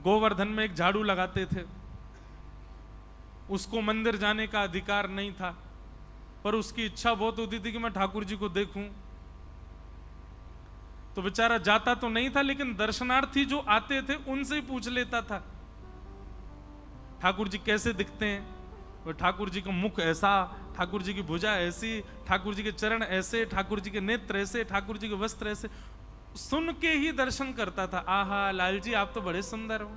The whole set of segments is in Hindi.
गोवर्धन में एक झाड़ू लगाते थे, उसको मंदिर जाने का अधिकार नहीं था, पर उसकी इच्छा बहुत होती थी कि मैं ठाकुर जी को देखूं। तो बेचारा जाता तो नहीं था, लेकिन दर्शनार्थी जो आते थे उनसे ही पूछ लेता था ठाकुर जी कैसे दिखते हैं। वो ठाकुर जी का मुख ऐसा, ठाकुर जी की भुजा ऐसी, ठाकुर जी के चरण ऐसे, ठाकुर जी के नेत्र ऐसे, ठाकुर जी के वस्त्र ऐसे। सुन के ही दर्शन करता था, आहा लाल जी आप तो बड़े सुंदर हो।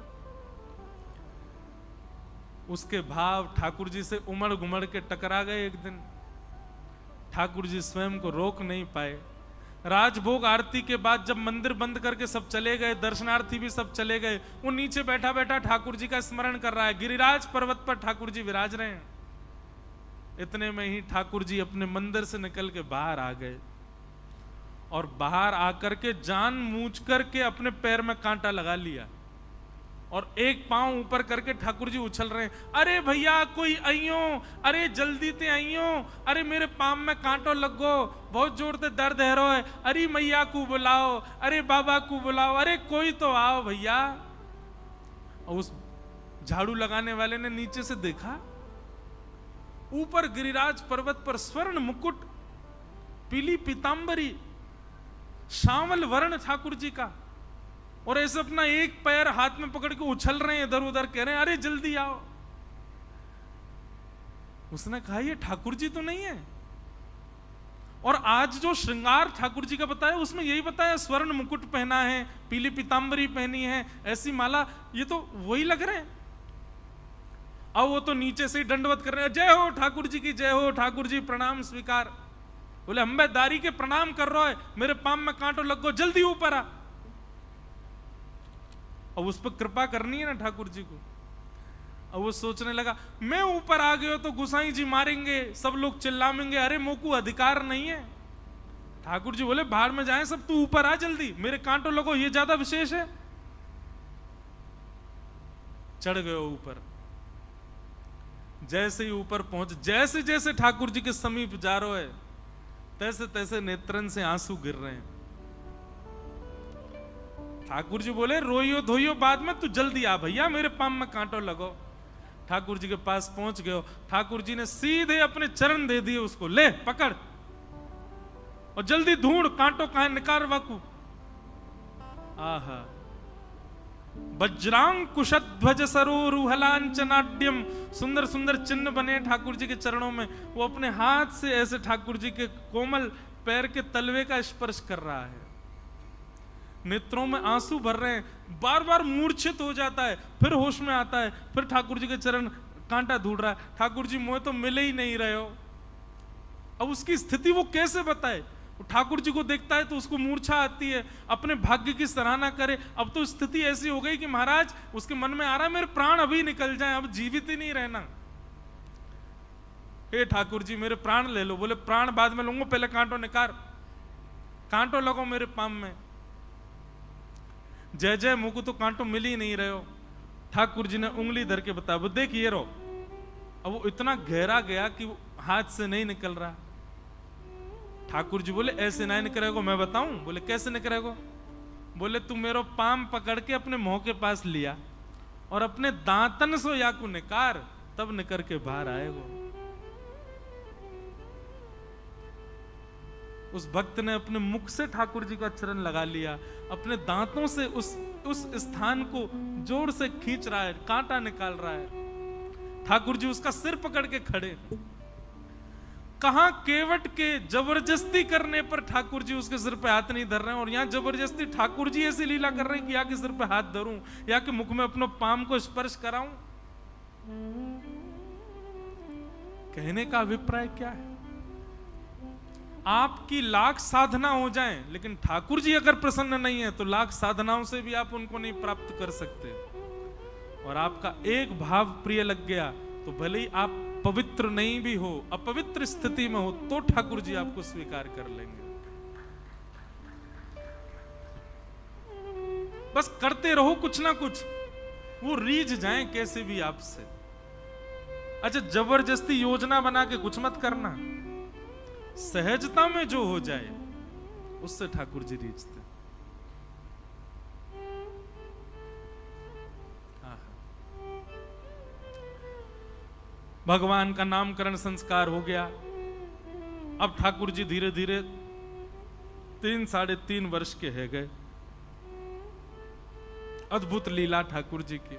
उसके भाव ठाकुर जी से उमड़ घुमड़ के टकरा गए। एक दिन ठाकुर जी स्वयं को रोक नहीं पाए। राजभोग आरती के बाद जब मंदिर बंद करके सब चले गए, दर्शनार्थी भी सब चले गए, वो नीचे बैठा बैठा ठाकुर जी का स्मरण कर रहा है। गिरिराज पर्वत पर ठाकुर जी विराज रहे हैं। इतने में ही ठाकुर जी अपने मंदिर से निकल के बाहर आ गए और बाहर आकर के जान मूझ करके अपने पैर में कांटा लगा लिया और एक पांव ऊपर करके ठाकुर जी उछल रहे हैं, अरे भैया कोई आइयो, अरे जल्दी ते आइयो, अरे मेरे पांव में कांटो लगो, बहुत जोर से दर्द है रो है, अरे मैया को बुलाओ, अरे बाबा को बुलाओ, अरे कोई तो आओ भैया। और उस झाड़ू लगाने वाले ने नीचे से देखा, ऊपर गिरिराज पर्वत पर स्वर्ण मुकुट, पीली पीतांबरी, श्यामल वर्ण ठाकुर जी का, और ऐसे अपना एक पैर हाथ में पकड़ के उछल रहे हैं इधर उधर, कह रहे हैं अरे जल्दी आओ। उसने कहा ये ठाकुर जी तो नहीं है। और आज जो श्रृंगार ठाकुर जी का बताया उसमें यही बताया, स्वर्ण मुकुट पहना है, पीली पीतांबरी पहनी है, ऐसी माला, ये तो वही लग रहे हैं। अब वो तो नीचे से ही दंडवत कर रहे हैं, जय हो ठाकुर जी की, जय हो ठाकुर जी, प्रणाम स्वीकार। बोले अंबेदारी के प्रणाम कर रहा है, मेरे पांव में कांटो लग गो, जल्दी ऊपर आ। अब उस पर कृपा करनी है ना ठाकुर जी को। अब वो सोचने लगा मैं ऊपर आ गया तो गुसाई जी मारेंगे, सब लोग चिल्लाएंगे, अरे मोकू अधिकार नहीं है। ठाकुर जी बोले बाहर में जाएं सब, तू ऊपर आ जल्दी, मेरे कांटो लगो, ये ज्यादा विशेष है। चढ़ गए ऊपर। जैसे ही ऊपर पहुंच, जैसे जैसे ठाकुर जी के समीप जा रहे है, तैसे तैसे नेत्रन से आंसू गिर रहे हैं। ठाकुर जी बोले रोइयो धोइयो बाद में, तू जल्दी आ भैया, मेरे पांव में कांटो लगो। ठाकुर जी के पास पहुंच गए। ठाकुर जी ने सीधे अपने चरण दे दिए उसको, ले पकड़ और जल्दी ढूंढ, कांटो कहां निकाल वाकू। आहा, वज्रांग कुशध्वज सरोरुहलांचनाट्यम, सुंदर सुंदर चिन्ह बने ठाकुर जी के चरणों में। वो अपने हाथ से ऐसे ठाकुर जी के कोमल पैर के तलवे का स्पर्श कर रहा है। नेत्रों में आंसू भर रहे हैं, बार बार मूर्छित हो जाता है, फिर होश में आता है, फिर ठाकुर जी के चरण कांटा ढूंढ रहा है। ठाकुर जी मोए तो मिले ही नहीं रहे हो। अब उसकी स्थिति वो कैसे बताए। ठाकुर जी को देखता है तो उसको मूर्छा आती है, अपने भाग्य की सराहना करे। अब तो स्थिति ऐसी हो गई कि महाराज उसके मन में आ रहा है मेरे प्राण अभी निकल जाएं, अब जीवित ही नहीं रहना। हे ठाकुर जी मेरे प्राण ले लो। बोले प्राण बाद में लूंगा, पहले कांटो निकाल, कांटो लगो मेरे पांव में। जय जय मुझको तो कांटो मिल ही नहीं रहे हो। ठाकुर जी ने उंगली धर के बताया, वो देख ये रो। अब वो इतना गहरा गया कि वो हाथ से नहीं निकल रहा। ठाकुर जी बोले ऐसे नहीं निकलेगा, मैं बताऊं। बोले कैसे निकलेगा। बोले तू मेरा पाम पकड़ के अपने मुंह के पास लिया और अपने दांतन सो या को निकार, तब निकर के बाहर आएगा। उस भक्त ने अपने मुख से ठाकुर जी का चरण लगा लिया, अपने दांतों से उस स्थान को जोर से खींच रहा है, कांटा निकाल रहा है। ठाकुर जी उसका सिर पकड़ के खड़े। कहां केवट के जबरदस्ती करने पर ठाकुर जी उसके सिर पे हाथ नहीं धर रहे हैं, और यहां जबरदस्ती ठाकुर जी ऐसी लीला कर रहे हैं कि या के सिर पे हाथ धरूं या के मुख में अपने पाम को स्पर्श कराऊं। कहने का अभिप्राय क्या है। आपकी लाख साधना हो जाएं, लेकिन ठाकुर जी अगर प्रसन्न नहीं है तो लाख साधनाओं से भी आप उनको नहीं प्राप्त कर सकते। और आपका एक भाव प्रिय लग गया तो भले ही आप पवित्र नहीं भी हो, अपवित्र स्थिति में हो, तो ठाकुर जी आपको स्वीकार कर लेंगे। बस करते रहो कुछ ना कुछ, वो रीझ जाएं कैसे भी आपसे। अच्छा जबरदस्ती योजना बना के कुछ मत करना, सहजता में जो हो जाए उससे ठाकुर जी रीझते। भगवान का नामकरण संस्कार हो गया। अब ठाकुर जी धीरे धीरे 3-3.5 वर्ष के है गए। अद्भुत लीला ठाकुर जी की।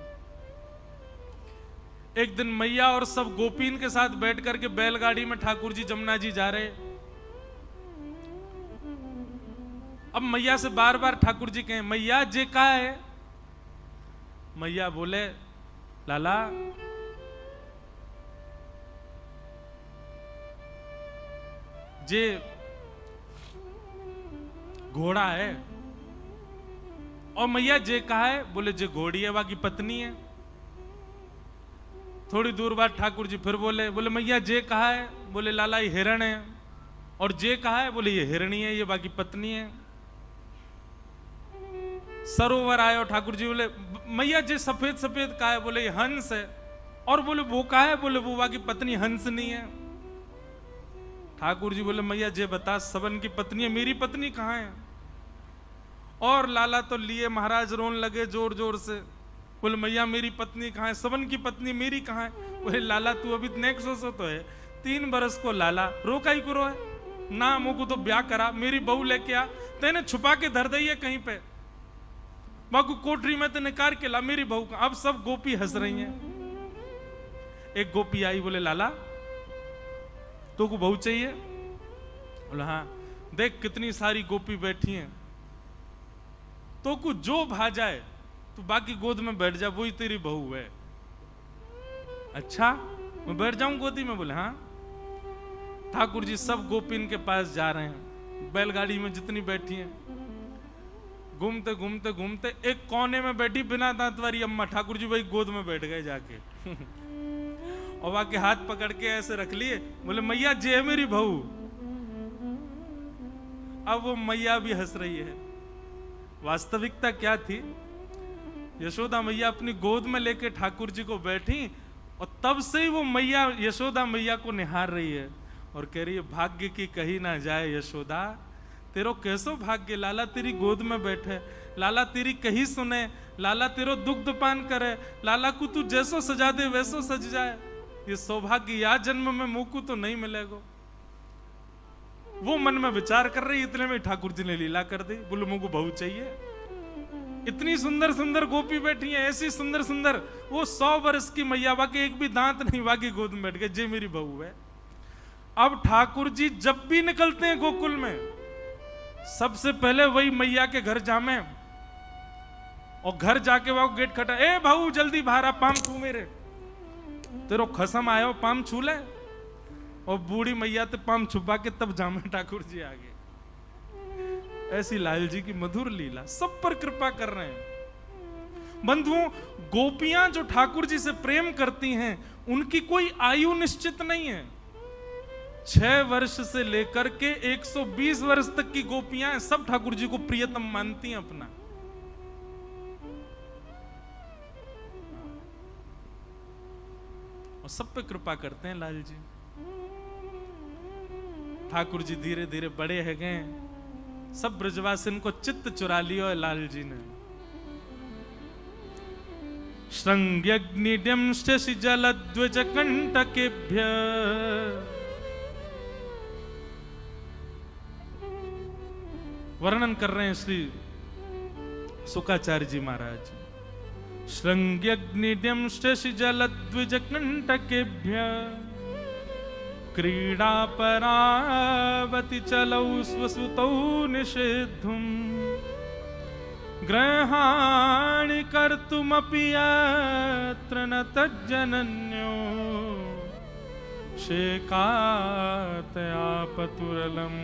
एक दिन मैया और सब गोपीन के साथ बैठ करके बैलगाड़ी में ठाकुर जी जमुना जी जा रहे। अब मैया से बार बार ठाकुर जी कहें, मैया जे का है? मैया बोले, लाला जे घोड़ा है। और मैया जे कहा है? बोले जे घोड़ी है वहां की पत्नी है। थोड़ी दूर बाद ठाकुर जी फिर बोले मैया जे कहा है? बोले लाला ये हिरण है। और जे कहा है? बोले ये हिरणी है, ये बाकी पत्नी है। सरोवर आयो, ठाकुर जी बोले मैया जे सफेद सफेद का है? बोले ये हंस है। और बोले वो का है? बोले वो बाकी पत्नी हंस नहीं है। ठाकुर जी बोले मैया जे बता, सबन की पत्नी है, मेरी पत्नी कहां है? और लाला तो लिए महाराज रोन लगे जोर जोर से। बोले मैया मेरी पत्नी कहां है? सबन की पत्नी मेरी कहां है? बोले लाला तू अभी नेक्सो सो तो है, 3 बरस को लाला रोका ही करो है ना, मुझको तो ब्याह करा, मेरी बहू लेके आ, तेने छुपा के धर दी है कहीं पे, बाकू कोठरी में तेने कार के ला मेरी बहू का। अब सब गोपी हंस रही हैं। एक गोपी आई, बोले लाला तो को बहू चाहिए? बोले हाँ। देख कितनी सारी गोपी बैठी हैं, तो को जो भा जाए तो बाकी गोद में बैठ जा, वही तेरी बहू है। अच्छा मैं बैठ जाऊं गोदी में? बोले हाँ। ठाकुर जी सब गोपिन के पास जा रहे हैं, बैलगाड़ी में जितनी बैठी हैं। घूमते घूमते घूमते एक कोने में बैठी बिना दांत वाली अम्मा, ठाकुर जी वही गोद में बैठ गए जाके। और वहां के हाथ पकड़ के ऐसे रख लिए। बोले मैया जे है मेरी बहू। अब वो मैया भी हंस रही है। वास्तविकता क्या थी? यशोदा मैया अपनी गोद में लेके ठाकुर जी को बैठी और तब से ही वो मैया यशोदा मैया को निहार रही है और कह रही है भाग्य की कही ना जाए यशोदा, तेरो कैसो भाग्य, लाला तेरी गोद में बैठे, लाला तेरी कही सुने, लाला तेरो दुग्ध पान करे, लाला को तू जैसो सजा दे वैसो सज जाए। ये सौभाग्य या जन्म में मुंह को तो नहीं मिलेगा। वो मन में विचार कर रही, इतने में ठाकुर जी ने लीला कर दी। बोले मुझको बहू चाहिए। इतनी सुंदर सुंदर गोपी बैठी है, ऐसी सुंदर सुंदर, वो 100 वर्ष की मैया, बाकी एक भी दांत नहीं, बाकी गोद में बैठ गए, जे मेरी बहू है। अब ठाकुर जी जब भी निकलते हैं गोकुल में, सबसे पहले वही मैया के घर जामे और घर जाके वहां गेट खटा, ए भाऊ जल्दी बाहर आ, पाम छू मेरे, तेरो खसम आयो, पाम छू ले। और बूढ़ी मैया तो पाम छुपा के तब जामे ठाकुर जी आगे। ऐसी लाल जी की मधुर लीला, सब पर कृपा कर रहे हैं। बंधुओं, गोपियां जो ठाकुर जी से प्रेम करती हैं, उनकी कोई आयु निश्चित नहीं है। 6 वर्ष से लेकर के 120 वर्ष तक की गोपियां सब ठाकुर जी को प्रियतम मानती हैं अपना। और सब पे कृपा करते हैं लाल जी। ठाकुर जी धीरे धीरे बड़े है गए, सब ब्रजवासिन को चित्त चुरा लियो है लाल जी ने। श्रृंग्यग्निड्यं शशि जलद्विज कंटकेभ्य वर्णन कर रहे हैं श्री शुकाचार्य जी महाराज। श्रृंग्यग्निड्यं शशि जलद्विज कंटकेभ्य क्रीडा परावति चलौ स्वसुतौ निषेद्धुम ग्रहाणि कर्तुमपि यत्र न तज्जनन्यो शेकात आपतुरलं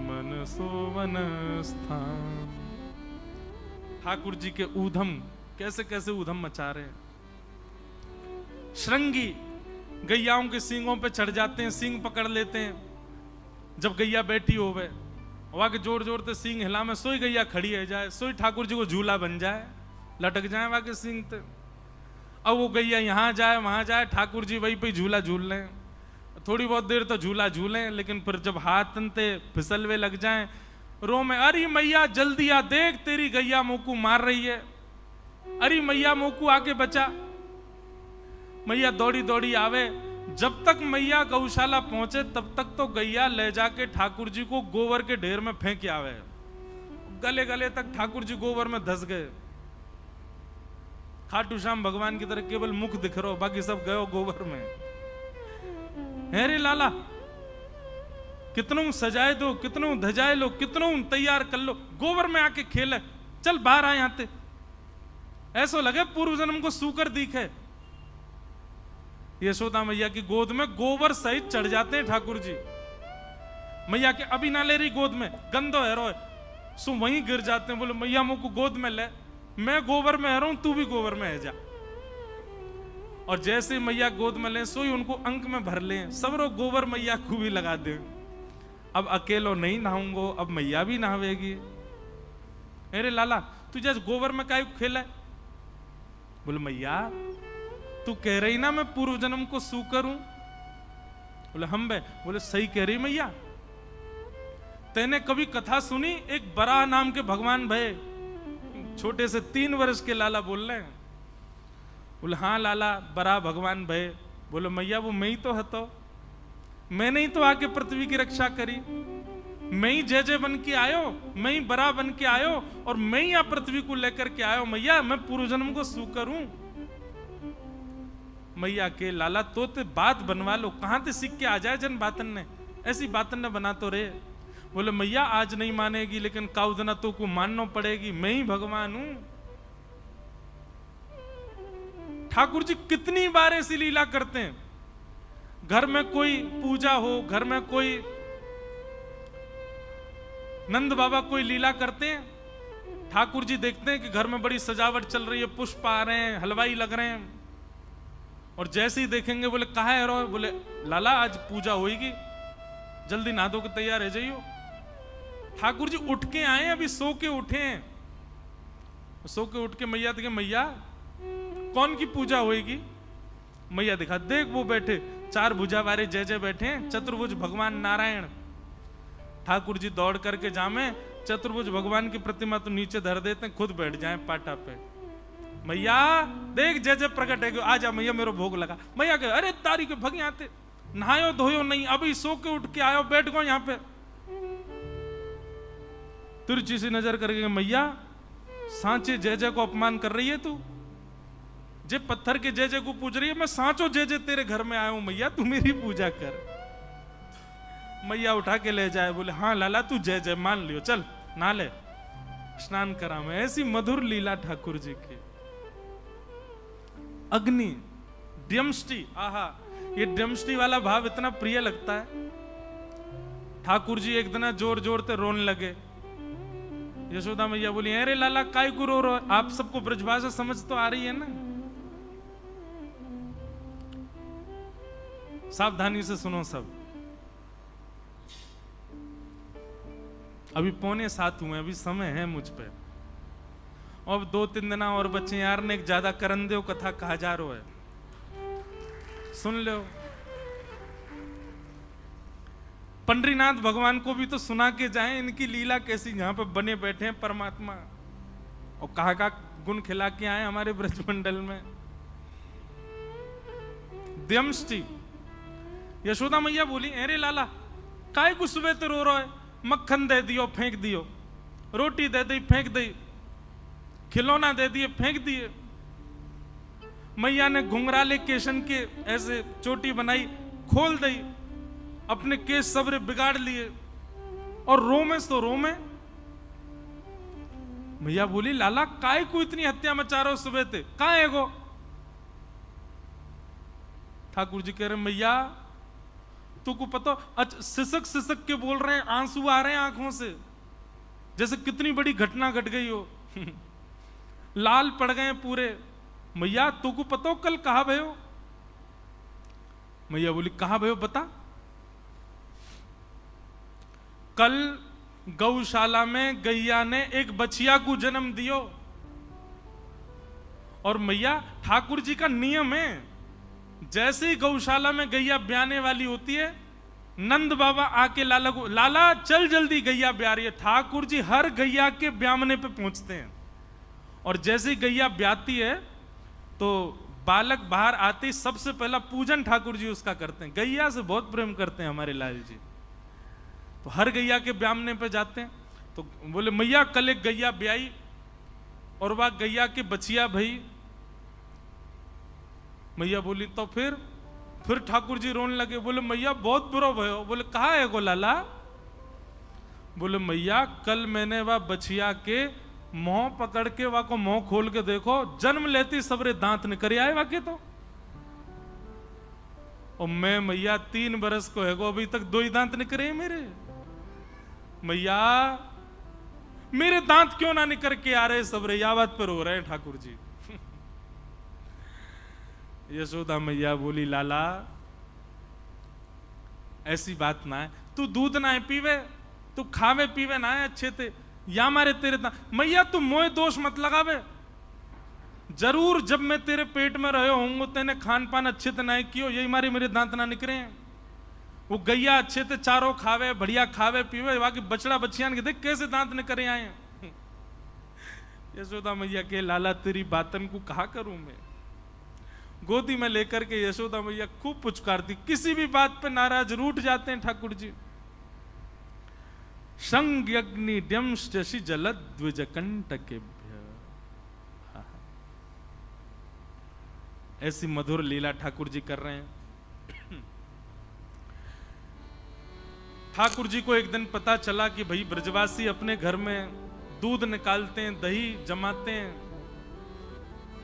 मनसो वनस्थान। ठाकुर जी के ऊधम कैसे कैसे ऊधम मचा रहे हैं। श्रृंगी गैयाओं के सींगों पे चढ़ जाते हैं, सींग पकड़ लेते हैं। जब गैया बैठी होवे वहां के जोर जोर से सींग हिला में, सोई गैया खड़ी है जाए, सोई ठाकुर जी को झूला बन जाए, लटक जाए वहां के सींग ते। अब वो गैया यहाँ जाए वहां जाए, ठाकुर जी वहीं पे झूला झूल लें। थोड़ी बहुत देर तो झूला झूलें, लेकिन फिर जब हाथ तनते फिसलवे लग जाएं, रो में, अरे मैया जल्दी आ, देख तेरी गैया मोकू मार रही है, अरे मैया मोकू आके बचा। मैया दौड़ी दौड़ी आवे, जब तक मैया गौशाला पहुंचे तब तक तो गैया ले जाके ठाकुर जी को गोबर के ढेर में फेंक आवे। गले गले तक ठाकुर जी गोबर में धस गए। खाटू श्याम भगवान की तरह केवल मुख दिख रहा, बाकी सब गयो गोबर में। है रे लाला, कितनों सजाए दो, कितनों धजाए लो, कितनों तैयार कर लो, गोबर में आके खेले, चल बाहर आए आते। ऐसा लगे पूर्व जन्म को सूकर दिखे। यशोदा मैया की गोद में गोबर सहित चढ़ जाते हैं ठाकुर जी। मैया के अभी ना ले रही गोद में, गंदो है रो सो वहीं गिर जाते हैं। बोले मैया मुझको गोद में ले, मैं गोबर में हूं, तू भी गोबर में है जा। और जैसे मैया गोद में ले सोई उनको अंक में भर ले, सब रो गोबर मैया को भी लगा दे। अब अकेलो नहीं नहाऊंगो, अब मैया भी नहावेगी। अरे लाला तू जैसे गोबर में काहे खेला है? बोले मैया तू कह रही ना मैं पूर्व जन्म को सूकर हूं। बोले हम बे। बोले सही कह रही मैया। तेने कभी कथा सुनी? एक बराह नाम के भगवान भय, छोटे से 3 वर्ष के लाला बोल रहे हैं। बोले हाँ लाला बराह भगवान भय। बोले मैया वो मैं ही तो हतो, मैंने ही तो आके पृथ्वी की रक्षा करी, मैं ही जय जय बन के आयो, मैं ही बरा बन के आयो और मैं ही यहाँ पृथ्वी को लेकर के आयो। मैया मैं पूर्व जन्म को सूकर हूं। मैया के लाला तो ते बात बनवा लो, कहां ते सीख के आ जाए जन बातन ने, ऐसी बातन ने बना तो रे। बोले मैया आज नहीं मानेगी लेकिन काउदना तो को मानना पड़ेगी, मैं ही भगवान हूं। ठाकुर जी कितनी बार ऐसी लीला करते हैं। घर में कोई पूजा हो, घर में कोई नंद बाबा कोई लीला करते हैं, ठाकुर जी देखते हैं कि घर में बड़ी सजावट चल रही है, पुष्प आ रहे हैं, हलवाई लग रहे हैं, और जैसे ही देखेंगे बोले कहाँ है रो? बोले लाला आज पूजा होगी, जल्दी नहा धो के तैयार है जाइयो। ठाकुर जी उठ के आए, अभी सो के उठे हैं। सो के उठ के मैया देखे, मैया कौन की पूजा होगी? मैया दिखा, देख वो बैठे 4 भुजा वाले जय जय बैठे हैं, चतुर्भुज भगवान नारायण। ठाकुर जी दौड़ करके जामे, चतुर्भुज भगवान की प्रतिमा तो नीचे धर देते हैं, खुद बैठ जाए पाटा पे। मैया देख जय जय प्रकट है, आ जा मैया मेरा भोग लगा। मैया कहे अरे तारी के भग आते, नहायो धोयो नहीं, अभी सो के उठ के आयो, बैठ गो यहाँ पे। तिरछी सी नजर करके, मैया सांचे जय जय को अपमान कर रही है तू, जे पत्थर के जय जय को पूज रही है, मैं सांचो जय जय तेरे घर में आया हूं, मैया तू मेरी पूजा कर। मैया उठा के ले जाए। बोले हाँ लाला तू जय जय मान लियो, चल ना ले स्नान करा मैं। ऐसी मधुर लीला ठाकुर जी की। अग्नि ड्यमष्टि, आहा ये ड्यमष्टि वाला भाव इतना प्रिय लगता है। ठाकुर जी एक दिन जोर जोर से रोने लगे। यशोदा मैया बोली अरे लाला काय को रो रहे? आप सबको ब्रजभाषा समझ तो आ रही है ना, सावधानी से सुनो सब। अभी 6:45 हुए, अभी समय है मुझ पे, और 2-3 दिन और बच्चे यार ने एक ज्यादा करन दो कथा कहा जा रहा है, सुन लो। पंडरीनाथ भगवान को भी तो सुना के जाएं इनकी लीला कैसी, यहां पे बने बैठे हैं परमात्मा, और कहा का गुण खिला के आए हमारे ब्रजमंडल में। द्यमष्टि, यशोदा मैया बोली अरे लाला काय को सुबह तो रो रहा है? मक्खन दे दियो फेंक दियो, रोटी दे दी फेंक दी, खिलौना दे दिए फेंक दिए। मैया ने घुंघराले केशन के ऐसे चोटी बनाई, खोल दी, अपने केस सबरे बिगाड़ लिए, और रोमे तो रोमे। मैया बोली लाला काय को इतनी हत्या मचा रहे हो सुबह थे, कहां है गो? ठाकुर जी कह रहे मैया तुमको पता, सिसक सिसक के बोल रहे हैं, आंसू आ रहे हैं आंखों से, जैसे कितनी बड़ी घटना घट गई हो। लाल पड़ गए पूरे। मैया तुमको पता हो कल कहा भयो? मैया बोली कहा भयो बता। कल गौशाला में गैया ने एक बछिया को जन्म दियो, और मैया ठाकुर जी का नियम है, जैसे ही गौशाला में गैया ब्याने वाली होती है, नंद बाबा आके लाला को, लाला चल जल्दी गैया ब्या रही है। ठाकुर जी हर गैया के ब्यामने पे पहुंचते हैं, और जैसे ही गैया ब्याती है तो बालक बाहर आते ही सबसे पहला पूजन ठाकुर जी उसका करते हैं। गैया से बहुत प्रेम करते हैं हमारे लाल जी, तो हर गैया के ब्यामने पे जाते हैं। तो बोले मैया कल एक गैया ब्याई और वह गैया के बचिया भई। मैया बोली तो फिर ठाकुर जी रोने लगे। बोले मैया बहुत बुरा भयो। बोले कहा है गो लाला? बोले मैया कल मैंने वह बछिया के मुंह पकड़ के वह को मुंह खोल के देखो, जन्म लेती सबरे दांत निकल आए वाके तो। और मैं मैया 3 बरस को है गो, अभी तक 2 ही दांत निकले मेरे। मैया मेरे दांत क्यों ना निकल के आ रहे सबरे, या बात पर हो रहे हैं ठाकुर जी। यशोदा मैया बोली लाला ऐसी बात ना है, तू दूध ना है पीवे, तू खावे पीवे ना है अच्छे थे, या मारे तेरे दांत। मैया तू मोए दोष मत लगावे, जरूर जब मैं तेरे पेट में रहे होंगे तेने खान पान अच्छे से ना कियो, यही मारे मेरे दांत ना निकले हैं। वो गैया अच्छे से चारों खावे, बढ़िया खावे पीवे, बाकी बछड़ा बछियान के देख कैसे दांत निकले आए हैं। यशोदा मैया के लाला तेरी बातन को कहा करूं मैं। गोदी में लेकर के यशोदा मैया खूब पुचकारती, किसी भी बात पे नाराज रूठ जाते हैं ठाकुर जी। संज्ञग्नि डम्ष्टि जलद द्विजकंटकेभ्य। ऐसी मधुर लीला ठाकुर जी कर रहे हैं। ठाकुर जी को एक दिन पता चला कि भाई ब्रजवासी अपने घर में दूध निकालते हैं, दही जमाते हैं,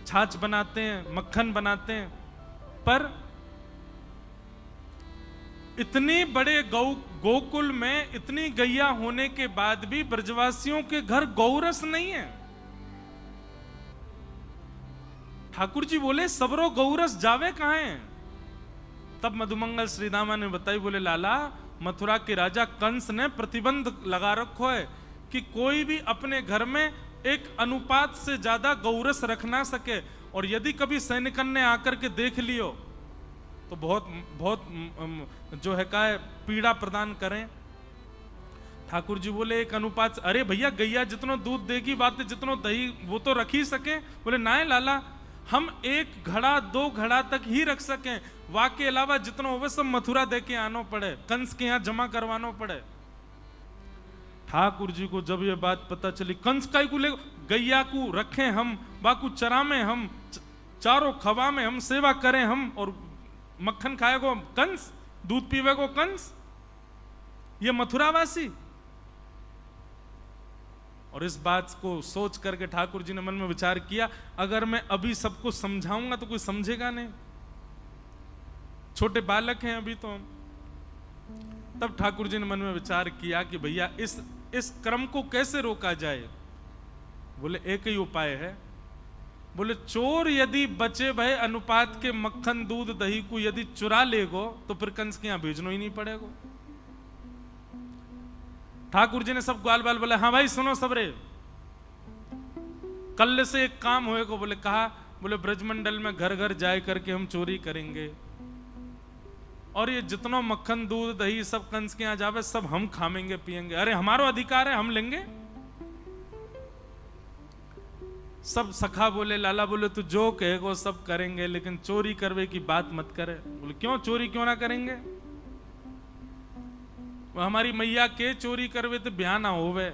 छाछ बनाते हैं, मक्खन बनाते हैं, पर इतने बड़े गोकुल में इतनी गैया होने के बाद भी ब्रजवासियों के घर गौरस नहीं है। ठाकुर जी बोले सबरो गौरस जावे कहां है? तब मधुमंगल श्रीदामा ने बताई, बोले लाला मथुरा के राजा कंस ने प्रतिबंध लगा रखो है कि कोई भी अपने घर में एक अनुपात से ज्यादा गौरस रख ना सके, और यदि कभी सैनिकन ने आकर के देख लियो तो बहुत जो है का पीड़ा प्रदान करें। ठाकुर जी बोले एक अनुपात, अरे भैया गैया जितनो दूध देगी बात जितनो दही वो तो रख ही सके। बोले ना लाला, हम 1 घड़ा 2 घड़ा तक ही रख सकें, वाके अलावा जितना होवे सब मथुरा दे के आनो पड़े, कंस के यहाँ जमा करवानो पड़े। ठाकुर जी को जब ये बात पता चली, कंस का को ले गैया को रखें हम, बाकू चरा में हम, चारों खवा में हम सेवा करें हम, और मक्खन खाएगो कंस, दूध पीवेगो कंस, ये मथुरावासी। और इस बात को सोच करके ठाकुर जी ने मन में विचार किया, अगर मैं अभी सबको समझाऊंगा तो कोई समझेगा नहीं, छोटे बालक हैं अभी तो। तब ठाकुर जी ने मन में विचार किया कि भैया इस क्रम को कैसे रोका जाए। बोले एक ही उपाय है। बोले चोर यदि बचे भय अनुपात के मक्खन दूध दही को यदि चुरा लेगो तो फिर कंस के यहां भेजना ही नहीं पड़ेगा। ठाकुर जी ने सब ग्वाल बाल बोले हाँ भाई सुनो सबरे, कल से एक काम होएगा। बोले कहा? बोले ब्रजमंडल में घर घर जाए करके हम चोरी करेंगे, और ये जितना मक्खन दूध दही सब कंस के यहां जावे सब हम खाएंगे पिएंगे। अरे हमारा अधिकार है, हम लेंगे। सब सखा बोले लाला बोले तू जो कहेगो सब करेंगे, लेकिन चोरी करवे की बात मत करे। बोले क्यों? चोरी क्यों ना करेंगे? वो हमारी मैया के चोरी करवे तो ब्याह ना होवे।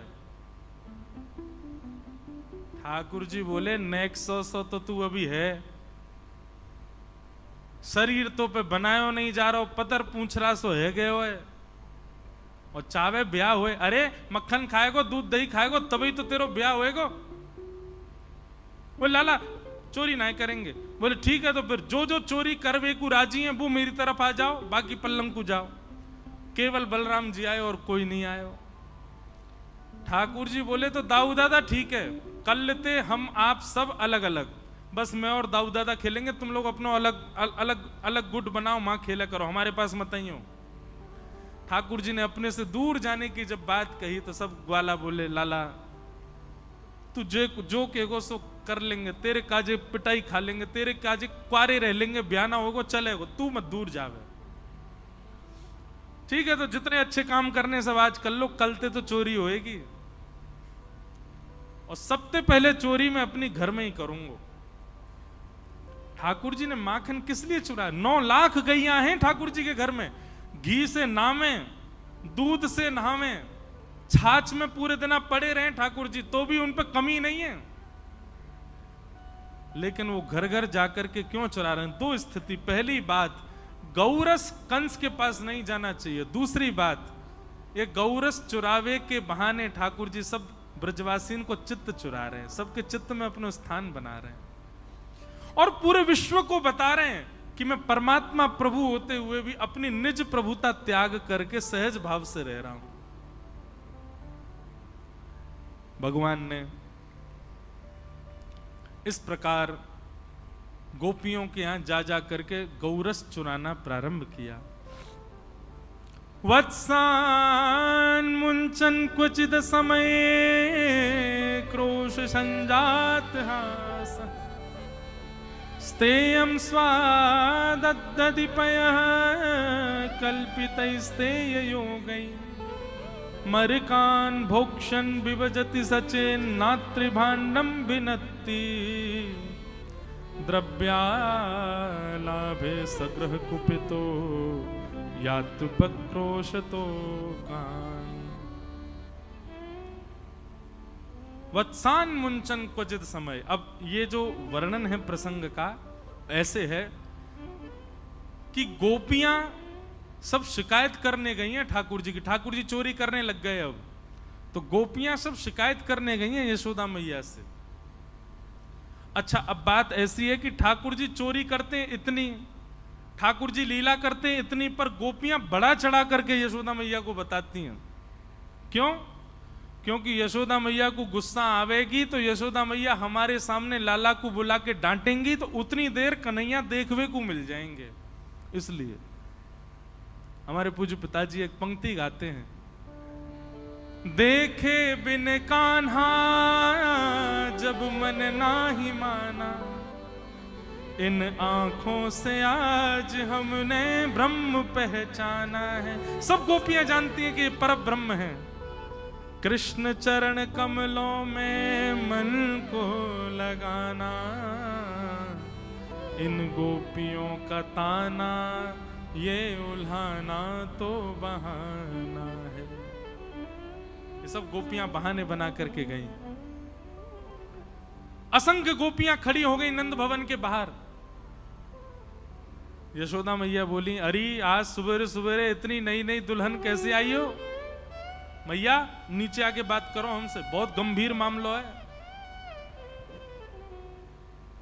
ठाकुर जी बोले नेक्स्ट सौ तो तू अभी है, शरीर तो पे बनायो नहीं जा रहा, पतर पूछ रहा सो है गए हुए, और चावे ब्याह हुए। अरे मक्खन खाएगो दूध दही खाएगो तभी तो तेरो ब्याह होएगो। बोले लाला चोरी नहीं करेंगे। बोले ठीक है, तो फिर जो जो चोरी करवे को राजी हैं वो मेरी तरफ आ जाओ, बाकी पल्लम को जाओ। केवल बलराम जी आए और कोई नहीं आए। ठाकुर जी बोले तो दाऊ दादा ठीक है, कल लेते हम आप सब अलग अलग, बस मैं और दाऊ दादा खेलेंगे, तुम लोग अपना अलग अलग अलग गुट बनाओ, मां खेला करो, हमारे पास मत आइयो। ठाकुर जी ने अपने से दूर जाने की जब बात कही तो सब ग्वाला बोले लाला तू जो कहेगो सो कर लेंगे, तेरे काजे पिटाई खा लेंगे, तेरे काजे क्वारे रह लेंगे, ब्याह ना होगो चलेगो, तू मत दूर जावे। ठीक है, तो जितने अच्छे काम करने सब आज कर लो, कलते तो चोरी होएगी, और सबसे पहले चोरी मैं अपनी घर में ही करूंगा। ठाकुर जी ने माखन किस लिए चुराया? 9 लाख गैया हैं ठाकुर जी के घर में, घी से नहावे, दूध से नहावे, छाछ में पूरे दिन पड़े रहे ठाकुर जी, तो भी उन पे कमी नहीं है। लेकिन वो घर घर जाकर के क्यों चुरा रहे हैं? 2 स्थिति। पहली बात, गौरस कंस के पास नहीं जाना चाहिए। दूसरी बात, ये गौरस चुरावे के बहाने ठाकुर जी सब ब्रजवासीन को चित्त चुरा रहे हैं, सबके चित्त में अपना स्थान बना रहे हैं और पूरे विश्व को बता रहे हैं कि मैं परमात्मा प्रभु होते हुए भी अपनी निज प्रभुता त्याग करके सहज भाव से रह रहा हूं। भगवान ने इस प्रकार गोपियों के यहां जा जा करके गौरस चुराना प्रारंभ किया। वत्सान मुंचन क्वचिद समय क्रोश संजात हास स्तेयं स्वादद्दधिपयः कल्पितैस्तेय योगै मरकान् भोक्षन् विभजति सचेन्नात्रिभाण्डं विनत्ति द्रव्यालाभे सग्रह कुपितो यातुपक्रोशतो कान्। वत्सान मुंचन क्वचित समय। अब ये जो वर्णन है प्रसंग का ऐसे है कि गोपियां सब शिकायत करने गई हैं ठाकुर जी की, ठाकुर जी चोरी करने लग गए। अब तो गोपियां सब शिकायत करने गई हैं यशोदा मैया से। अच्छा, अब बात ऐसी है कि ठाकुर जी चोरी करते हैं इतनी, ठाकुर जी लीला करते हैं इतनी, पर गोपियां बड़ा चढ़ा करके यशोदा मैया को बताती हैं। क्यों? क्योंकि यशोदा मैया को गुस्सा आवेगी तो यशोदा मैया हमारे सामने लाला को बुला के डांटेंगी तो उतनी देर कन्हैया देखवे को मिल जाएंगे। इसलिए हमारे पूज्य पिताजी एक पंक्ति गाते हैं, देखे बिन कान्हा जब मन नाही माना, इन आंखों से आज हमने ब्रह्म पहचाना है। सब गोपियां जानती हैं कि ये पर ब्रह्म है। कृष्ण चरण कमलों में मन को लगाना, इन गोपियों का ताना ये उल्हाना तो बहाना है। ये सब गोपियां बहाने बना करके गई। असंख्य गोपियां खड़ी हो गई नंद भवन के बाहर। यशोदा मैया बोली, अरे आज सुबेरे सुबेरे इतनी नई नई दुल्हन कैसे आई हो? मैया नीचे आके बात करो हमसे, बहुत गंभीर मामला है।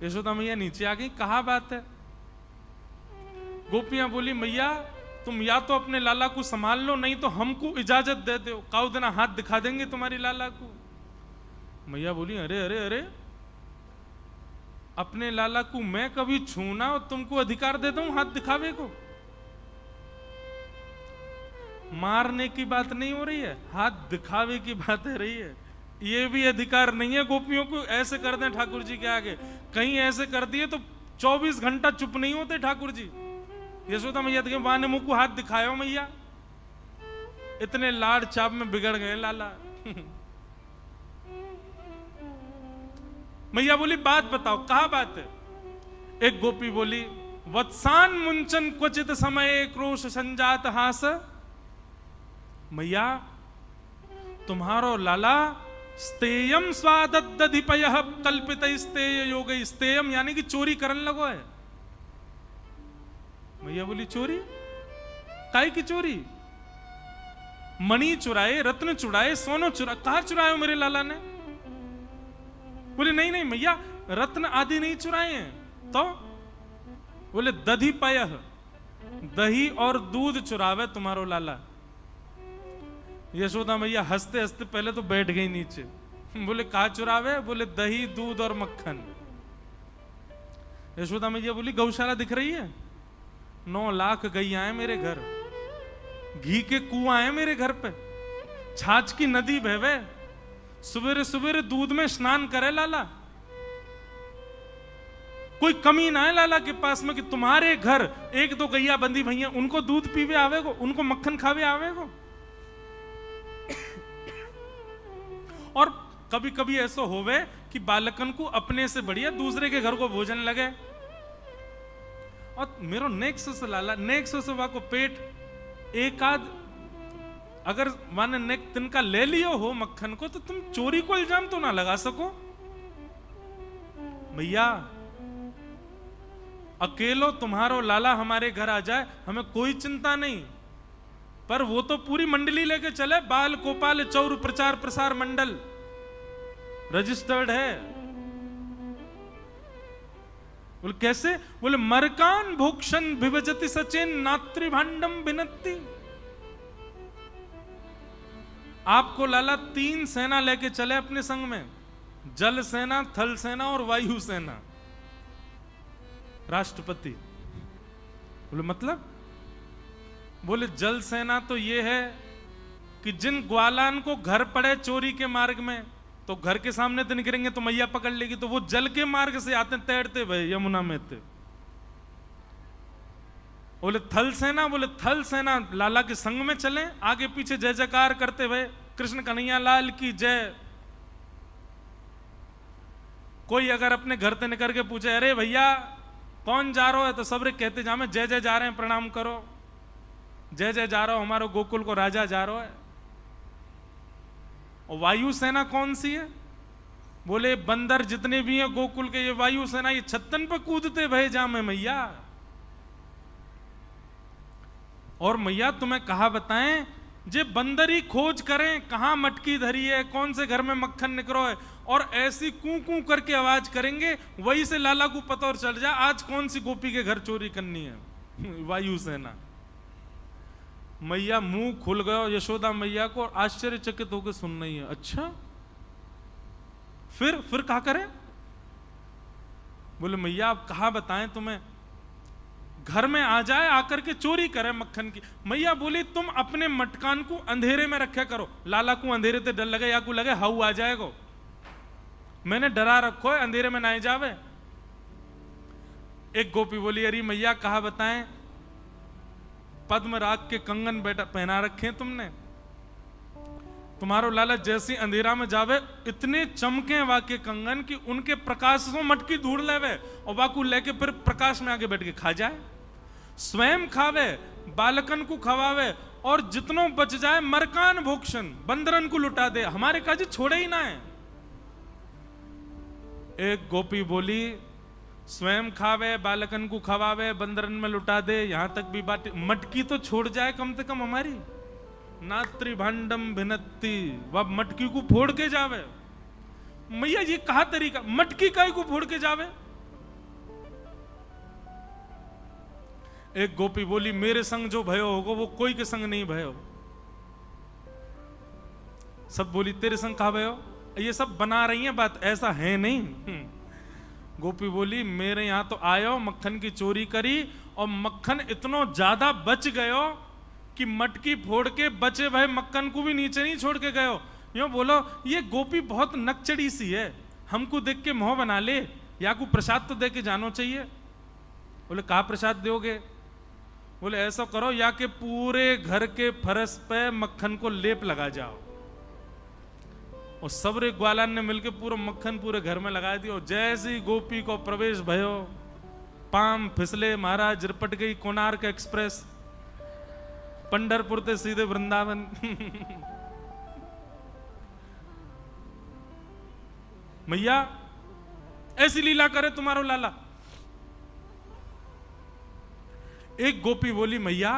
यशोदा मैया नीचे आ गई, कहा बात है? गोपियां बोली, मैया तुम या तो अपने लाला को संभाल लो, नहीं तो हमको इजाजत दे दो, काउ देना हाथ दिखा देंगे तुम्हारी लाला को। मैया बोली, अरे अरे अरे, अपने लाला को मैं कभी छूना और तुमको अधिकार दे दूं हाथ दिखावे को? मारने की बात नहीं हो रही है, हाथ दिखावे की बात है रही है। ये भी अधिकार नहीं है गोपियों को ऐसे कर दें ठाकुर जी के आगे। कहीं ऐसे कर दिए तो 24 घंटा चुप नहीं होते ठाकुर जी। यशोदा मैया देखे वहां ने मुंह को हाथ दिखाया, मैया इतने लाड़ चाप में बिगड़ गए लाला। मैया बोली, बात बताओ, कहा बात है? एक गोपी बोली, वत्सान मुंचन क्वचित समय क्रोश संजात हास। मैया तुम्हारो लाला स्तेयम स्वादद्दधिपयः कल्पित स्तेय योग, स्तेयम यानी कि चोरी करने लगो है। मैया बोली, चोरी? काय की चोरी? मणि चुराए, रत्न चुराए, सोनो चुरा, कहा चुराए मेरे लाला ने? बोले नहीं नहीं मैया, रत्न आदि नहीं चुराए हैं। तो बोले दधिपयः, दही और दूध चुरावे तुम्हारो लाला। यशोदा मैया हंसते हंसते पहले तो बैठ गई नीचे। बोले कहा चुरावे? बोले दही दूध और मक्खन। यशोदा मैया बोली, गौशाला दिख रही है? 9 लाख गैया है मेरे घर, घी के कुआं है मेरे घर पे, छाछ की नदी बहवे, सवेरे सवेरे दूध में स्नान करे लाला। कोई कमी ना है लाला के पास में कि तुम्हारे घर 1-2 गैया बंदी भैया उनको दूध पीवे आवेगो, उनको मक्खन खावे आवेगो। और कभी कभी ऐसा होवे कि बालकन को अपने से बढ़िया दूसरे के घर को भोजन लगे, और मेरो नेक्सो से लाला नेक्सो से वाको पेट एक आध अगर माने नेक तिनका ले लियो हो मक्खन को, तो तुम चोरी को इल्जाम तो ना लगा सको। भैया अकेलो तुम्हारो लाला हमारे घर आ जाए हमें कोई चिंता नहीं, पर वो तो पूरी मंडली लेके चले, बाल गोपाल चौर प्रचार प्रसार मंडल रजिस्टर्ड है। बोले कैसे? बोले मरकान भोक्षण विभजति सचेन नात्रिभांडम बिनती। आपको लाला 3 सेना लेके चले अपने संग में, जल सेना, थल सेना और वायु सेना। राष्ट्रपति बोले मतलब? बोले जल सेना तो ये है कि जिन ग्वालान को घर पड़े चोरी के मार्ग में, तो घर के सामने तो निकलेंगे तो मैया पकड़ लेगी, तो वो जल के मार्ग से आते तैरते भाई यमुना में थे। बोले थल सेना? बोले थल सेना लाला के संग में चले, आगे पीछे जय जयकार करते हुए कृष्ण कन्हैया लाल की जय। कोई अगर अपने घर से निकल के पूछे अरे भैया कौन जा रहा है, तो सब कहते जामे जय जय जा रहे हैं, प्रणाम करो, जय जय जा रहा हो, हमारो गोकुल को राजा जा रहा है। और वायु सेना कौन सी है? बोले बंदर जितने भी हैं गोकुल के, ये वायु सेना, ये छत्तन पे कूदते भय जामे मैया। और मैया तुम्हें कहा बताएं, जे बंदर ही खोज करें कहां मटकी धरी है, कौन से घर में मक्खन निकलो है, और ऐसी कू कू करके आवाज करेंगे, वही से लाला को पता और चल जाए आज कौन सी गोपी के घर चोरी करनी है। वायु सेना। मैया मुंह खुल गया, यशोदा मैया को आश्चर्यचकित होकर सुन रही है। अच्छा फिर कहा करें? बोले मैया आप कहा बताएं तुम्हें, घर में आ जाए आकर के चोरी करे मक्खन की। मैया बोली तुम अपने मटकान को अंधेरे में रखा करो, लाला को अंधेरे से डर लगे या को लगे हाउ आ जाएगा, मैंने डरा रखो है अंधेरे में ना जावे। एक गोपी बोली अरे मैया कहा बताएं, पद्म राग के कंगन बेटा पहना रखे तुमने, तुम्हारो लाला जैसी अंधेरा में जावे इतने चमके वाके कंगन कि उनके प्रकाश से मटकी ढूंढ लेवे और वाकू लेके फिर प्रकाश में आगे बैठ के खा जाए, स्वयं खावे, बालकन को खवावे, और जितनों बच जाए मरकान भोक्षण बंदरन को लुटा दे, हमारे काजी छोड़े ही ना है। एक गोपी बोली स्वयं खावे, बालकन को खवावे, बंदरन में लुटा दे, यहां तक भी बात, मटकी तो छोड़ जाए कम से कम हमारी। नात्रिभांडम भिनत्ति, वह मटकी को फोड़ के जावे। मैया ये कहा तरीका, मटकी काई को फोड़ के जावे? एक गोपी बोली मेरे संग जो भयो होगा वो कोई के संग नहीं भयो। सब बोली तेरे संग कहा भयो? ये सब बना रही हैं बात, ऐसा है नहीं। गोपी बोली मेरे यहां तो आयो, मक्खन की चोरी करी, और मक्खन इतना ज्यादा बच गयो कि मटकी फोड़ के बचे भाई मक्खन को भी नीचे नहीं छोड़ के गयो। यूं बोलो ये गोपी बहुत नकचड़ी सी है, हमको देख के मोह बना ले, या को प्रसाद तो दे के जानो चाहिए। बोले कहा प्रसाद दोगे? बोले ऐसा करो या के पूरे घर के फरस पे मक्खन को लेप लगा जाओ। और सबरे ग्वालान ने मिलकर पूरा मक्खन पूरे घर में लगा दिया। और जैसी गोपी को प्रवेश भयो, पाम फिसले, महाराज रिपट गई कोणार्क एक्सप्रेस, पंढरपुर से सीधे वृंदावन। मैया ऐसी लीला करे तुम्हारो लाला। एक गोपी बोली मैया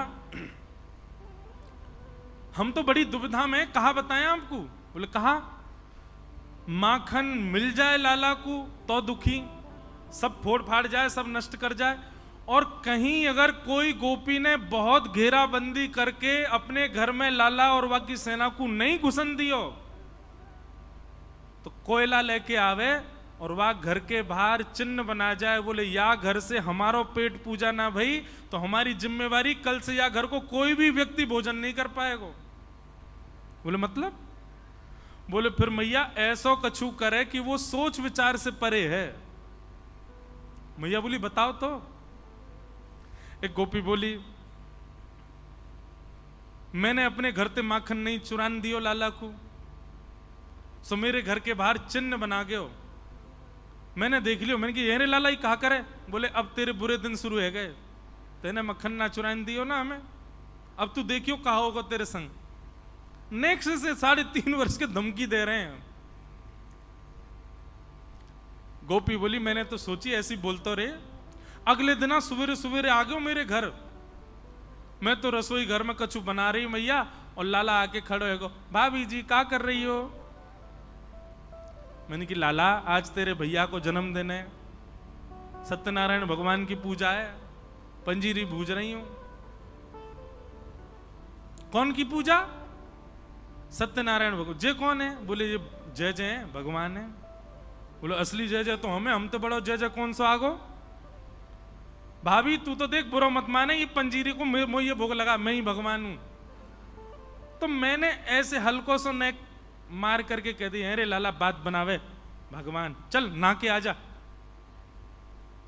हम तो बड़ी दुविधा में, कहा बताएं आपको? बोले कहा माखन मिल जाए लाला को तो दुखी, सब फोड़ फाड़ जाए, सब नष्ट कर जाए, और कहीं अगर कोई गोपी ने बहुत घेराबंदी करके अपने घर में लाला और बाकी सेना को नहीं घुसन दियो, तो कोयला लेके आवे और वह घर के बाहर चिन्ह बना जाए, बोले या घर से हमारो पेट पूजा ना भई तो हमारी जिम्मेवारी, कल से या घर को कोई भी व्यक्ति भोजन नहीं कर पाएगा। बोले मतलब? बोले फिर मैया ऐसो कछु करे कि वो सोच विचार से परे है। मैया बोली बताओ तो। एक गोपी बोली मैंने अपने घर से माखन नहीं चुरान दियो लाला को, सो मेरे घर के बाहर चिन्ह बना गयो, मैंने देख लियो, मैंने कि ये लाला ही कहा करे। बोले अब तेरे बुरे दिन शुरू है गए, तेने मक्खन ना चुरान दियो ना हमें, अब तू देखियो कहा होगा तेरे संग। नेक्स्ट से 3.5 वर्ष के धमकी दे रहे हैं। गोपी बोली मैंने तो सोची ऐसी बोलते रहे। अगले दिन सवेरे सवेरे आ गए मेरे घर, मैं तो रसोई घर में कछु बना रही मैया, और लाला आके खड़ो है, भाभी जी क्या कर रही हो? मैंने कि लाला आज तेरे भैया को जन्मदिन है, सत्यनारायण भगवान की पूजा है, पंजीरी भूज रही हूं। कौन की पूजा? सत्यनारायण भगवान। जय कौन है? बोले ये जय जय है, भगवान है। बोले असली जय जय तो हमें, हम तो बड़ो जय जय कौन सा आगो। भाभी तू तो देख बुरा मत माने, ये पंजीरी को मैं ये भोग लगा, मैं ही भगवान हूं। तो मैंने ऐसे हल्को से नेक मार करके कह दी, अरे लाला बात बनावे भगवान, चल ना के आजा।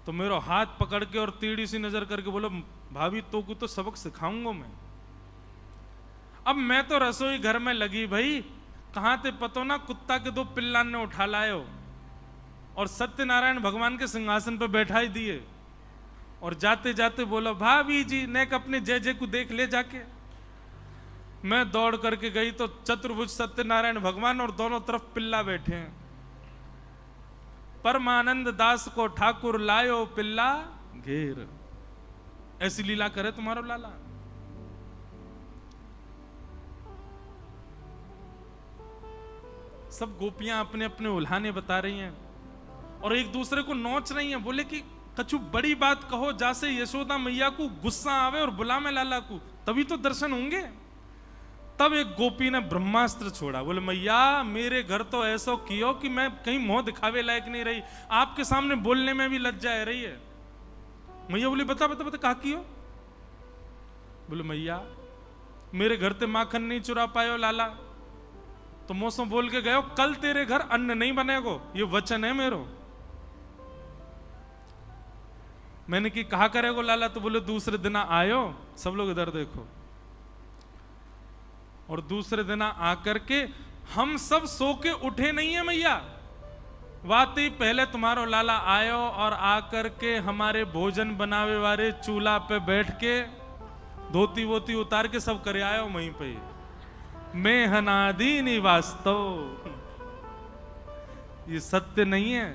तो मेरा हाथ पकड़ के और टेढ़ी सी नजर करके बोलो, भाभी तो को तो सबक सिखाऊंगा मैं। अब मैं तो रसोई घर में लगी भाई, कहां ते पतो ना कुत्ता के 2 पिल्लान ने उठा लायो और सत्यनारायण भगवान के सिंहासन पर बैठा ही दिए, और जाते जाते बोला भाभी जी नेक अपने जय जय को देख ले जाके। मैं दौड़ करके गई तो चतुर्भुज सत्यनारायण भगवान और दोनों तरफ पिल्ला बैठे हैं। परमानंद दास को ठाकुर लायो पिल्ला घेर। ऐसी लीला करे तुम्हारो लाला। सब गोपियां अपने अपने उल्हाने बता रही हैं और एक दूसरे को नोच रही हैं। बोले कि कछु बड़ी बात कहो जैसे यशोदा मैया को गुस्सा आवे और बुला में लाला को, तभी तो दर्शन होंगे। तब एक गोपी ने ब्रह्मास्त्र छोड़ा। बोले मैया मेरे घर तो ऐसा कियो कि मैं कहीं मुंह दिखावे लायक नहीं रही, आपके सामने बोलने में भी लज्जा आ रही है। मैया बोली बता बता बता कहा कियो? बोले मैया मेरे घर ते माखन नहीं चुरा पायो लाला, तो मौसम बोल के गयो कल तेरे घर अन्न नहीं बनेगो, ये वचन है मेरो। मैंने कि कहा करेगो लाला? तो बोले दूसरे दिन आयो, सब लोग इधर देखो, और दूसरे दिन आकर के हम सब सो के उठे नहीं है मैया, वाते पहले तुम्हारो लाला आयो और आकर के हमारे भोजन बनावे वाले चूल्हा पे बैठ के धोती वोती उतार के सब करे आयो वहीं पे। मैं हनादी निवास्तो, ये सत्य नहीं है,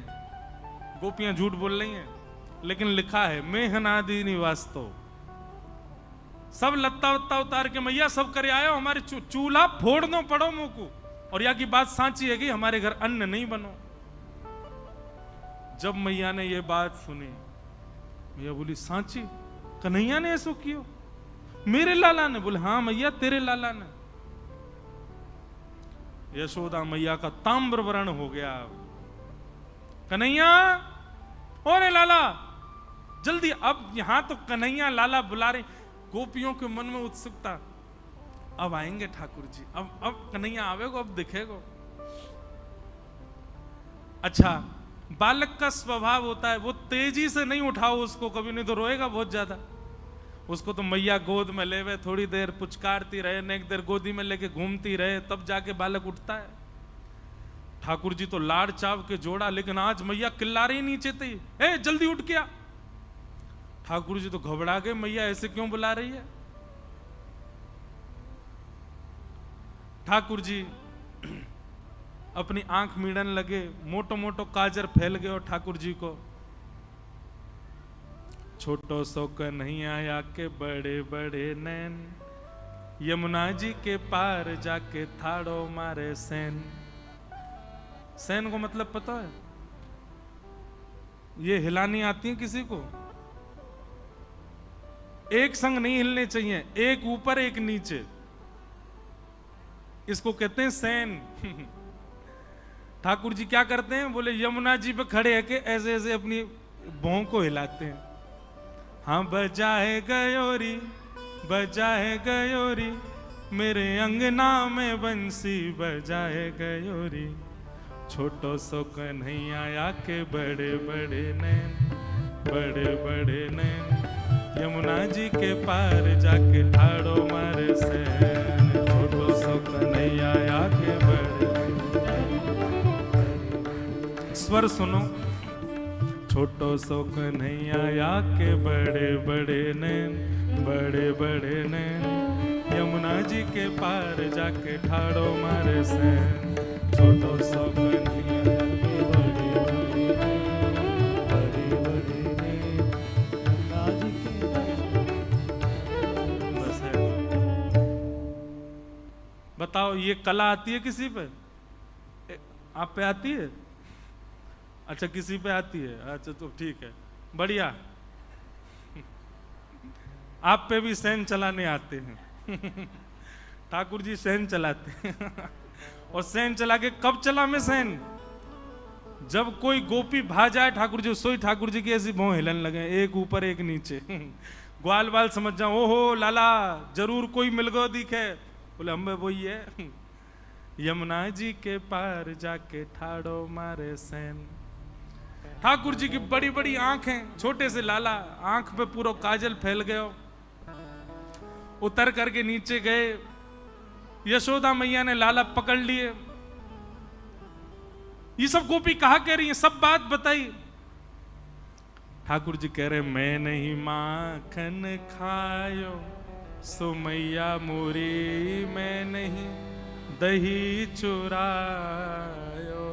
गोपियां झूठ बोल रही हैं, लेकिन लिखा है मैं हनादी निवास्तो। सब लत्ता वत्ता उतार के मैया सब करे आयो, हमारे चूल्हा फोड़ दो पड़ो मुंह को, और या की बात सांची है कि हमारे घर अन्न नहीं बनो। जब मैया ने ये बात सुनी, मैया बोली सांची कन्हैया ने ऐसा कियो? मेरे लाला ने? बोले हाँ मैया तेरे लाला ने। यशोदा मैया का ताम्र वर्ण हो गया। कन्हैया ओरे लाला जल्दी, अब यहां तो कन्हैया लाला बुला रहे। गोपियों के मन में उत्सुकता, अब आएंगे ठाकुर जी, अब कन्हैया आवेगो, अब दिखेगो। अच्छा बालक का स्वभाव होता है वो तेजी से नहीं उठाओ उसको कभी, नहीं तो रोएगा बहुत ज्यादा। उसको तो मैया गोद में लेवे, थोड़ी देर पुचकारती रहे, नेक देर गोदी में लेके घूमती रहे, तब जाके बालक उठता है। ठाकुर जी तो लाड़ चाव के जोड़ा, लेकिन आज मैया किल्ला रही नीचे थी, ए जल्दी उठ के आ। ठाकुर जी तो घबरा गए, मैया ऐसे क्यों बुला रही है। ठाकुर जी अपनी आंख मीड़न लगे, मोटो मोटो काजर फैल गए और ठाकुर जी को छोटो सो कन्हैया आया के बड़े बड़े नैन, यमुना जी के पार जाके थाड़ो मारे सैन। सैन को मतलब पता है? ये हिलानी आती है किसी को? एक संग नहीं हिलने चाहिए, एक ऊपर एक नीचे, इसको कहते हैं सैन। ठाकुर जी क्या करते हैं? बोले यमुना जी पे खड़े है के ऐसे ऐसे अपनी भौं को हिलाते हैं। हाँ बजाए गयोरी बजाए गयोरी, मेरे अंगना में बंसी बजाए गयोरी, छोटो सो कन्हैया आके बड़े बड़े नैन, बड़े बड़े नैन, यमुना जी के पार जाके ठाड़ो मारे सैन, छोटो सो कन्हैया आके बड़े। स्वर सुनो, छोटो सो कन्हैया या के बड़े बड़े नैन, बड़े बड़े नैन, यमुना जी के पार जाके ठाड़ो मारे सैन। छोटो सो कन्हैया या के बड़े बड़े नैन, बड़े बड़े नैन, यमुना जी के बस है। बताओ ये कला आती है किसी पे? आप पे आती है? अच्छा किसी पे आती है, अच्छा तो ठीक है, बढ़िया। आप पे भी सैन चलाने आते हैं। ठाकुर जी सैन चलाते हैं। और सैन चला के कब चला मैं सैन? जब कोई गोपी भा जाए ठाकुर जी, सोई ठाकुर जी की ऐसी भौं हिलन लगे, एक ऊपर एक नीचे। ग्वाल बाल समझ जाओ, ओहो लाला जरूर कोई मिल गो दिखे। बोले हम वही है। यमुना जी के पार जाके ठाड़ो मारे सैन। ठाकुर जी की बड़ी बड़ी आंखें, छोटे से लाला, आंख पे पूरा काजल फैल गया। उतर करके नीचे गए, यशोदा मैया ने लाला पकड़ लिए। ये सब गोपी कहा कह रही है, सब बात बताई। ठाकुर जी कह रहे मैं नहीं माखन खायो सो मैया मोरी, मैं नहीं दही चुरायो।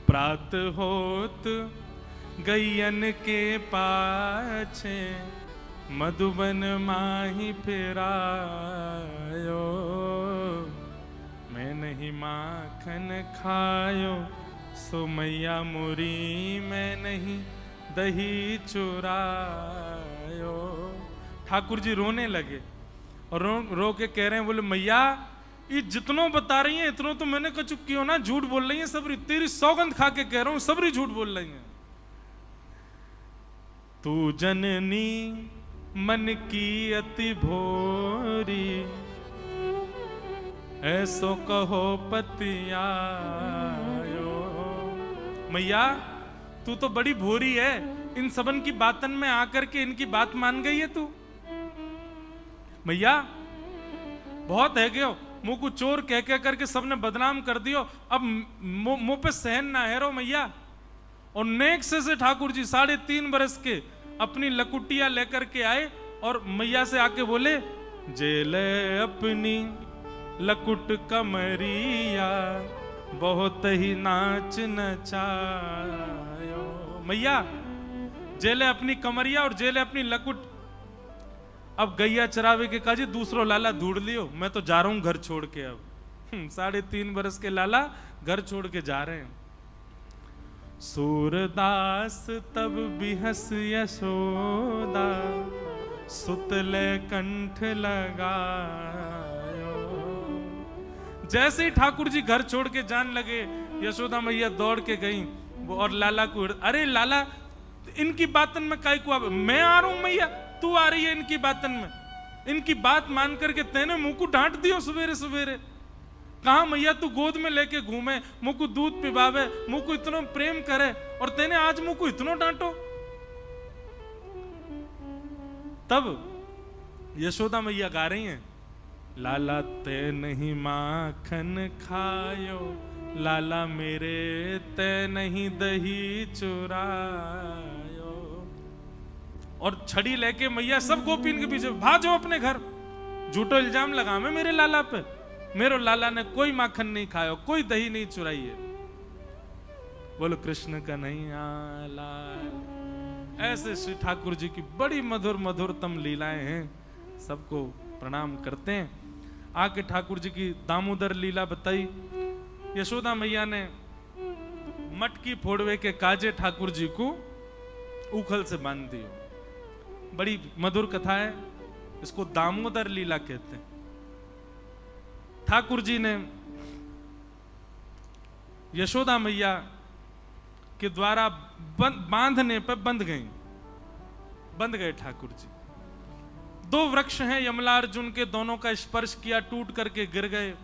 प्रात होत गैयन के पाछे, मधुबन माही फिरायो। मैं नहीं माखन खायो सो मैया मुरी, मैं नहीं दही चुरायो। ठाकुर जी रोने लगे और रो के कह रहे हैं, बोले मैया ये जितनों बता रही हैं इतनों तो मैंने कह चुकी हो ना, झूठ बोल रही हैं सबरी, तेरी सौगंध खा के कह रहा हूं सबरी झूठ बोल रही हैं। तू जननी मन की अति भोरी, ऐसो कहो पतियायो। मैया तू तो बड़ी भोरी है, इन सबन की बातन में आकर के इनकी बात मान गई है तू। मैया बहुत है क्यों, मुंह को चोर कह कह करके सबने बदनाम कर दियो, अब मुंह पे सहन ना है रो मैया। और नेक से ठाकुर जी 3.5 बरस के अपनी लकुटिया लेकर के आए और मैया से आके बोले, जेले अपनी लकुट कमरिया, बहुत ही नाच नचायो। मैया जेले अपनी कमरिया और जेले अपनी लकुट। अब गैया चरावे के काजी दूसरो लाला ढूंढ लियो, मैं तो जा रहा हूं घर छोड़ के। अब 3.5 बरस के लाला घर छोड़ के जा रहे हैं। सूरदास तब बिहस यशोदा, सुतले कंठ लगायो। जैसे ही ठाकुर जी घर छोड़ के जान लगे, यशोदा मैया दौड़ के गई और लाला को, अरे लाला इनकी बातन में काई को, मैं आ रहा हूं मैया, तू आ रही है इनकी बातन में। इनकी बात मान करके तेने मुंह को डांट दियो सवेरे सवेरे। कहा मैया तू गोद में लेके घूमे, मुंह को दूध पिबावे, मुंह को इतना प्रेम करे, और तेने आज मुंह को इतना डांटो। तब यशोदा मैया गा रही हैं, लाला ते नहीं माखन खायो, लाला मेरे ते नहीं दही चुरायो। और छड़ी लेके मैया सब गोपीन के पीछे भाजो अपने घर। झूठो इल्जाम लगा मैं मेरे लाला पे, मेरे लाला ने कोई माखन नहीं खाया, कोई दही नहीं चुराई है। बोलो कृष्ण का नहीं लाल। ऐसे श्री ठाकुर जी की बड़ी मधुर मधुरतम लीलाएं हैं, सबको प्रणाम करते हैं। आके ठाकुर जी की दामोदर लीला बताई। यशोदा मैया ने मटकी फोड़वे के काजे ठाकुर जी को उखल से बांध दियो। बड़ी मधुर कथा है, इसको दामोदर लीला कहते हैं। ठाकुर जी ने यशोदा मैया के द्वारा बांधने पर बंध गए ठाकुर जी। 2 वृक्ष हैं यमलार्जुन के, दोनों का स्पर्श किया, टूट करके गिर गए।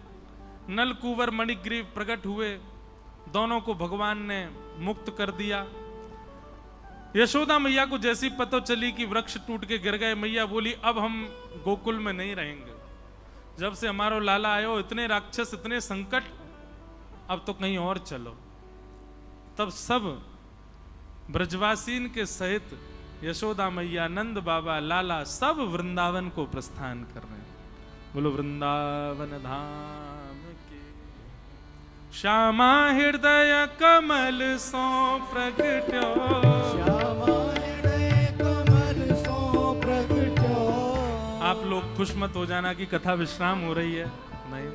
नलकुवर मणिग्रीव प्रकट हुए, दोनों को भगवान ने मुक्त कर दिया। यशोदा मैया को जैसी पता चली कि वृक्ष टूट के गिर गए, मैया बोली अब हम गोकुल में नहीं रहेंगे। जब से हमारो लाला आयो, इतने राक्षस, इतने संकट, अब तो कहीं और चलो। तब सब ब्रजवासीन के सहित यशोदा मैया, नंद बाबा, लाला सब वृंदावन को प्रस्थान कर रहे हैं। बोलो वृंदावन धाम के। श्यामा हृदय कमल सो प्रगट्यो, श्यामा हृदय कमल सो प्रगट्यो। आप लोग खुश मत हो जाना कि कथा विश्राम हो रही है, नहीं,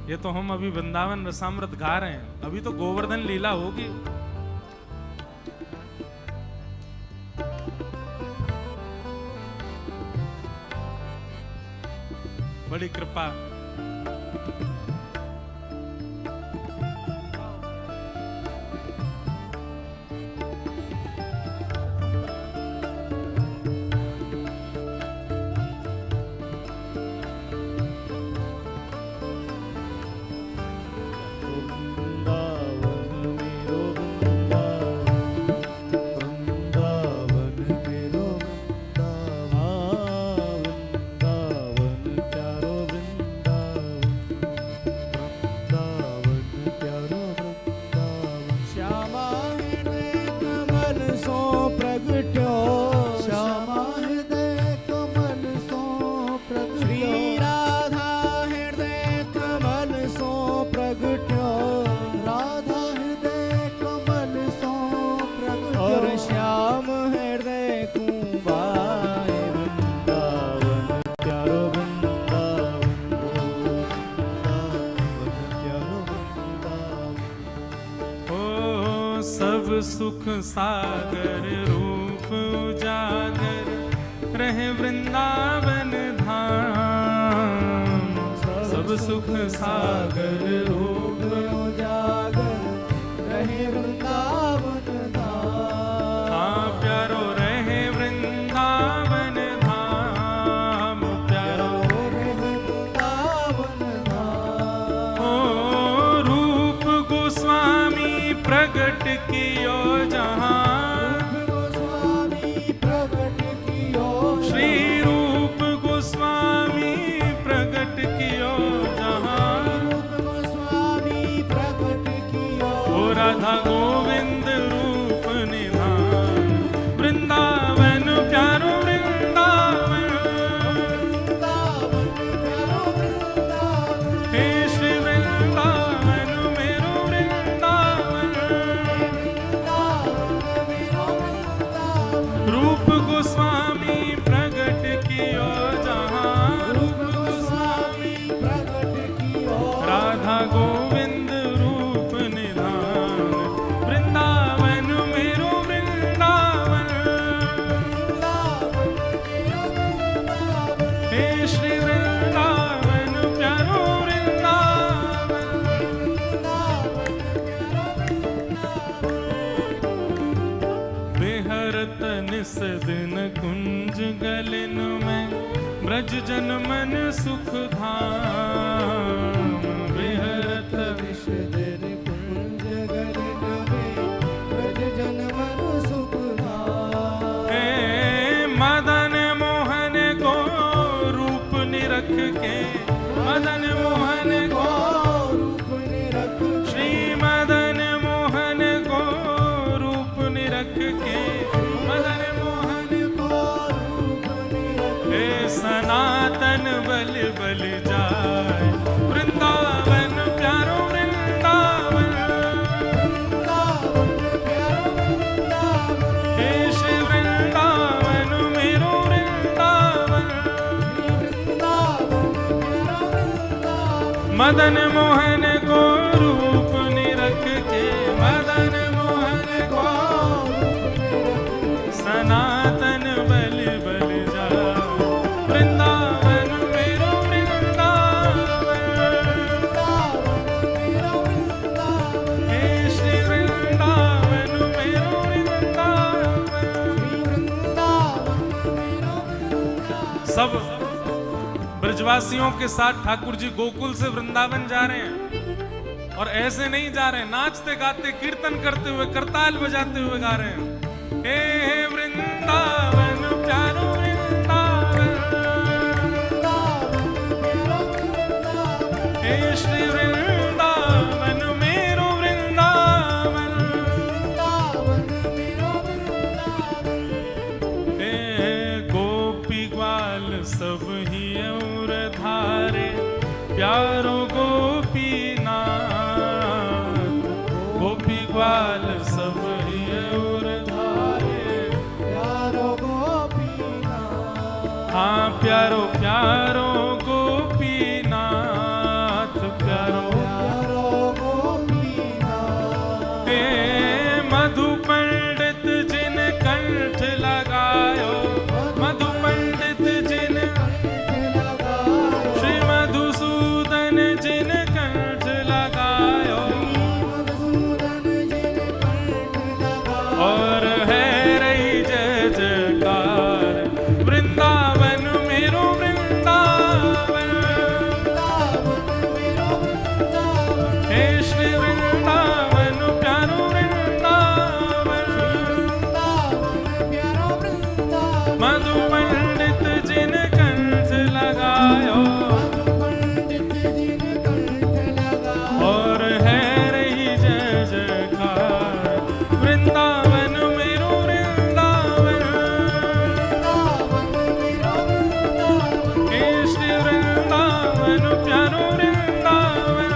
ये तो हम अभी वृंदावन रसामृत गा रहे हैं, अभी तो गोवर्धन लीला होगी। बड़ी कृपा। सुख सागर रूप उजागर रहे वृंदावन धाम। सब सुख सागर रूप उजागर रहे वृंदावन धाम। हाँ प्यारो रहे वृंदावन धाम, प्यारो रहे वृंदावन धाम। ओ रूप गोस्वामी प्रगट कियो जहाँ, गोस्वामी प्रगट कियो, श्री रूप गोस्वामी प्रगट कियो जहाँ। रूप गोस्वामी प्रगट कियो, ओ राधा गोविंद रूप निधान। वृंदावन प्यारो वृंदावन, वृंदावन प्यारो वृंदावन। हे श्री वृंदावन मेरो वृंदावन। रूप गोस्वामी प्रगट कियो जहाँ, रूप गोस्वामी प्रगट कियो, राधा गोविंद रूप निधान। वृंदावन मेरो वृंदावन, हे श्री वृंदावन प्यारो वृंदावन। बेहरत निस दिन कुंज गलिन में, ब्रज जन मन सुख धाम। बेहरत विष दिन कुंज गलिन में, ब्रज जन मन सुख धाम। हे मदन मोहन को रूप निरख के, मदन मोहन को रूप निरख, श्री मदन मोहन को रूप निरख के, मदन मोहन को रूप निरख। हे सनातन बल बल जाय, वृंदावन प्यारो वृंदावन। वृंदावन प्यारो वृंदावन, हे श्री वृंदावन मेरो वृंदावन। वृंदावन प्यारो वृंदावन। मदन मोहन को रूप निरख के, मदन मोहन को सनातन बल बल जाओ। वृंदावन मेरो वृंदावन, हे श्री वृंदावन मेरो वृंदावन। सब ब्रजवासियों के साथ ठाकुर जी गोकुल से वृंदावन जा रहे हैं, और ऐसे नहीं जा रहे हैं, नाचते गाते कीर्तन करते हुए करताल बजाते हुए गा रहे हैं। हे वृंदावन प्यारो वृंदावन, हे श्री वृंदावन मेरो वृंदावन। और है रही जय जयकार वृंदावन मेरो वृंदावन हे श्री वृंदावन प्यारो वृंदावन मधु पंडित जिन कंठ लगायो और है रही जय जयकार वृंदावन मेरो वृंदावन हे श्री वृंदावन प्यारो वृंदावन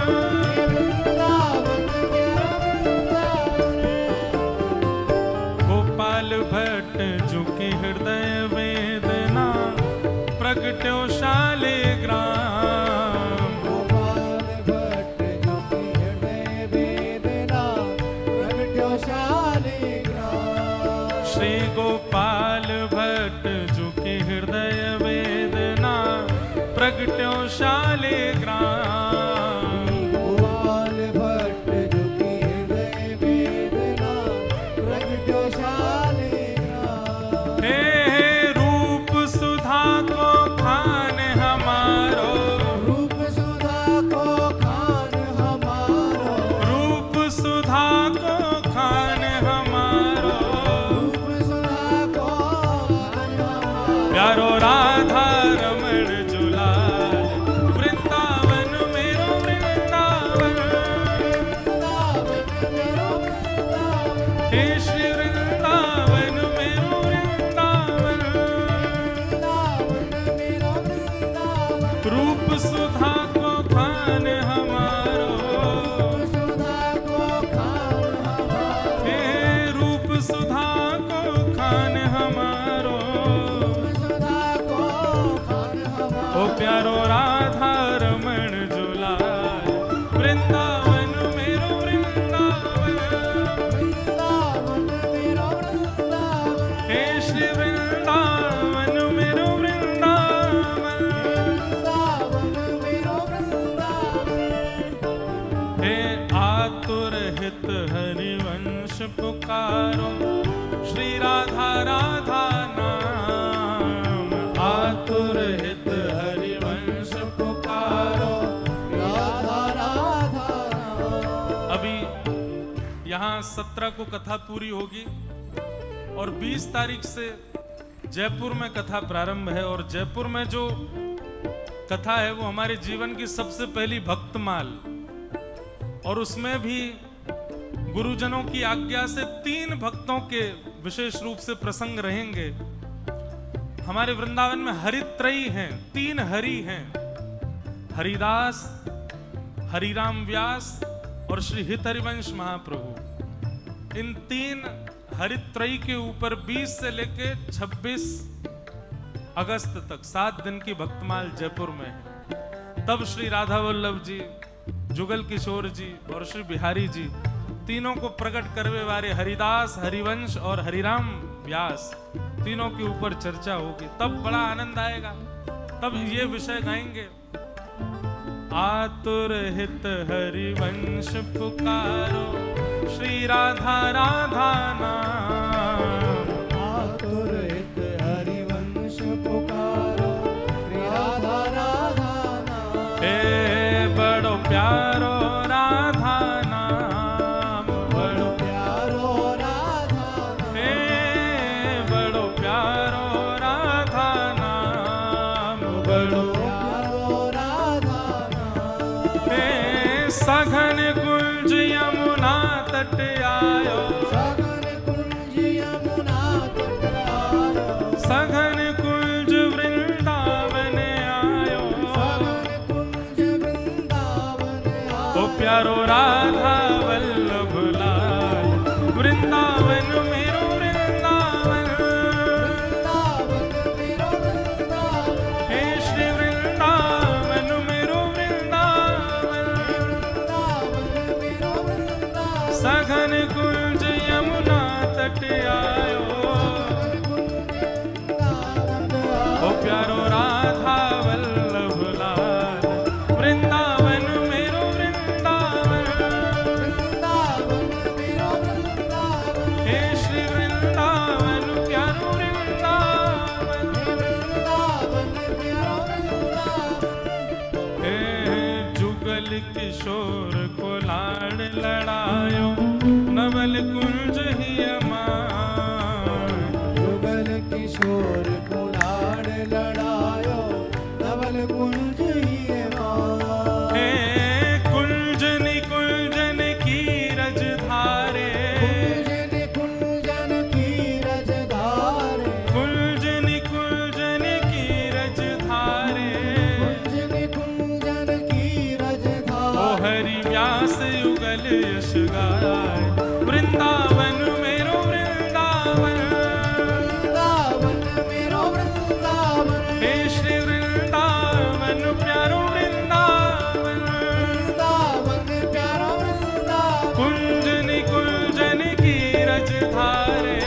गोपाल भट्ट झुकी हृदय वेदना प्रगट्यो शालिग्राम श्री गोपाल भट्ट झुकी हृदय वेदना प्रगट्यो शालिग्राम हे रूप सुधा को खान हमारो रूप सुधा को खान हमारो प्यारो राधा रमण जुलाल वृंदावन मेरो वृंदावन हे श्री वृंदावन मेरो वृंदावन रूप सुधा को खान हमारो हे रूप सुधा को खान हमारो ओ प्यारो राधा रमण जुलाल वृंदावन मेरो वृंदावन हे श्री वृंदावन मेरो वृंदावन हे आतुर हित हरिवंश पुकारो श्री राधा राधा नाम आतुर हित हरिवंश पुकारो अभी यहाँ 17 को कथा पूरी होगी और 20 तारीख से जयपुर में कथा प्रारंभ है और जयपुर में जो कथा है वो हमारे जीवन की सबसे पहली भक्तमाल और उसमें भी गुरुजनों की आज्ञा से 3 भक्तों के विशेष रूप से प्रसंग रहेंगे। हमारे वृंदावन में हरित्रयी हैं, 3 हरि हैं, हरिदास, हरिराम व्यास और श्री हित हरिवंश महाप्रभु। इन 3 हरित्रयी के ऊपर 20 से लेके 26 अगस्त तक 7 दिन की भक्तमाल जयपुर में है। तब श्री राधा वल्लभ जी, जुगल किशोर जी और श्री बिहारी जी तीनों को प्रकट करवे वाले हरिदास, हरिवंश और हरिराम व्यास तीनों के ऊपर चर्चा होगी। तब बड़ा आनंद आएगा, तब ये विषय गाएंगे। आतुर हित हरिवंश पुकारो श्री राधा राधा नाम आतुर हित हरिवंश पुकारो श्री राधा राधा नाम हे बड़ो प्यारो राधा नाम बड़ो प्यारो राधा हे बड़ो प्यारो राधा नाम बड़ो प्यारो राधा नाम हे सघन कुंज यमुना तट आयो सघन कुंज यमुना तट आयो सघन कुंज वृंदावन आयो सघन कुंज वृंदावन आयो ओ प्यारो राधा वल्लभ लाल वृंदावन मेरो वृंदावन हे श्री वृंदावन मेरो वृंदावन सघन कुंज यमुना तट आयो ओ प्यारो राधा वल्लभ लाल वृंदावन मेरो वृंदावन हे श्री श्री वृंदावन प्यारो वृंदावन, वृंदावन प्यारो वृंदावन। हे जुगल किशोर को लाड़ लड़ायो, नवल कुंज ही अमाय। जुगल किशोर को लाड़ लड़ायो, नवल कुंज ही अमाय। हे कुंजन कुंजन की रज धारे, कुंजन कुंजन की रज धारे, कुंजन कुंजन की रज धारे। कुंजन कुंजन की रज ओ धारे। हरि व्यास युगल यश गाय, वृंदावन मेरो वृंदावन। वृंदावन मेरो वृंदावन। हे श्री वृंदावन प्यारो वृंदावन, वृंदावन प्यारो वृंदावन। कुंजन कुंजन की रज धारे।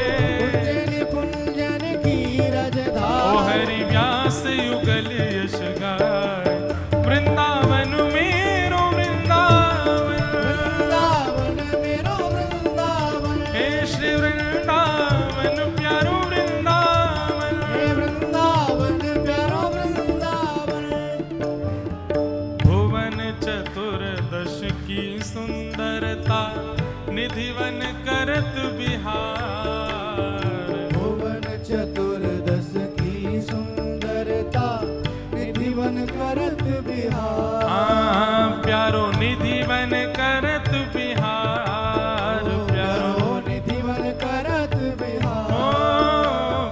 कुंजन कुंजन की रज ओ धारे। हरि व्यास युगल यश गाय, वृंदावन मेरो वृंदावन। वृंदावन मेरो वृंदावन। हे श्री वृंदावन प्यारो वृंदावन। हे वृंदावन प्यारो वृंदावन। भुवन चतुर्दश की सुंदरता, निधिवन करत बिहार। भुवन चतुर्दश की सुंदरता, निधिवन करत बिहार। प्यारो निधिवन करत बिहार, प्यारो निधिवन करत ओ बिहार।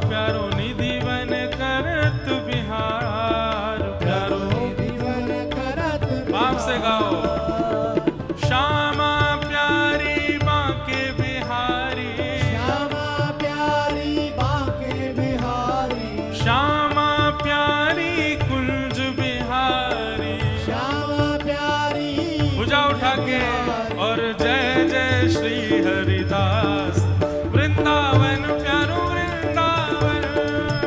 प्यारो निधिवन करत बिहार, प्यारो निधिवन करत बाप से गाओ। बिहार। श्यामा प्यारी बांके बिहारी, श्यामा प्यारी बांके बिहारी। श्यामा प्यारी कुंज बिहारी। श्यामा प्यारी भुजा उठा के और जय जय श्री हरिदास, वृंदावन प्यारो वृंदावन।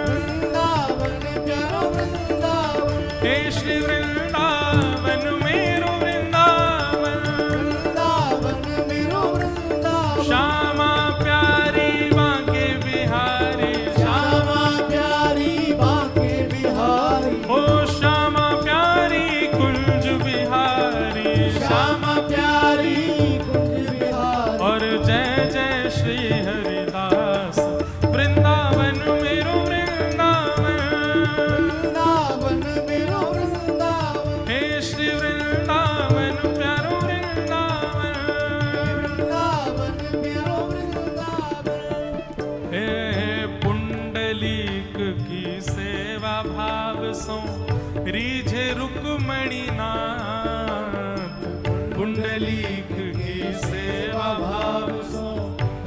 वृंदावन प्यारो वृंदावन। हे श्री वृंदावन मेरो वृंदावन। वृंदावन मेरो वृंदावन। श्यामा प्यारी बांके बिहारी, श्यामा प्यारी बांके बिहारी। ओ श्यामा प्यारी कुंज बिहारी। श्यामा प्यारी कुंज बिहारी। और जय जय श्री हरिदास, वृंदावन मेरो वृंदावन। वृंदावन मेरो वृंदावन। हे श्री वृंदावन प्यारो वृंदावन। वृंदावन प्यारो वृंदावन। हे पुंडलीक की सेवा भाव सो, रीझे रुक्मणी नाथ। पुंडलीक की सेवा भाव सो,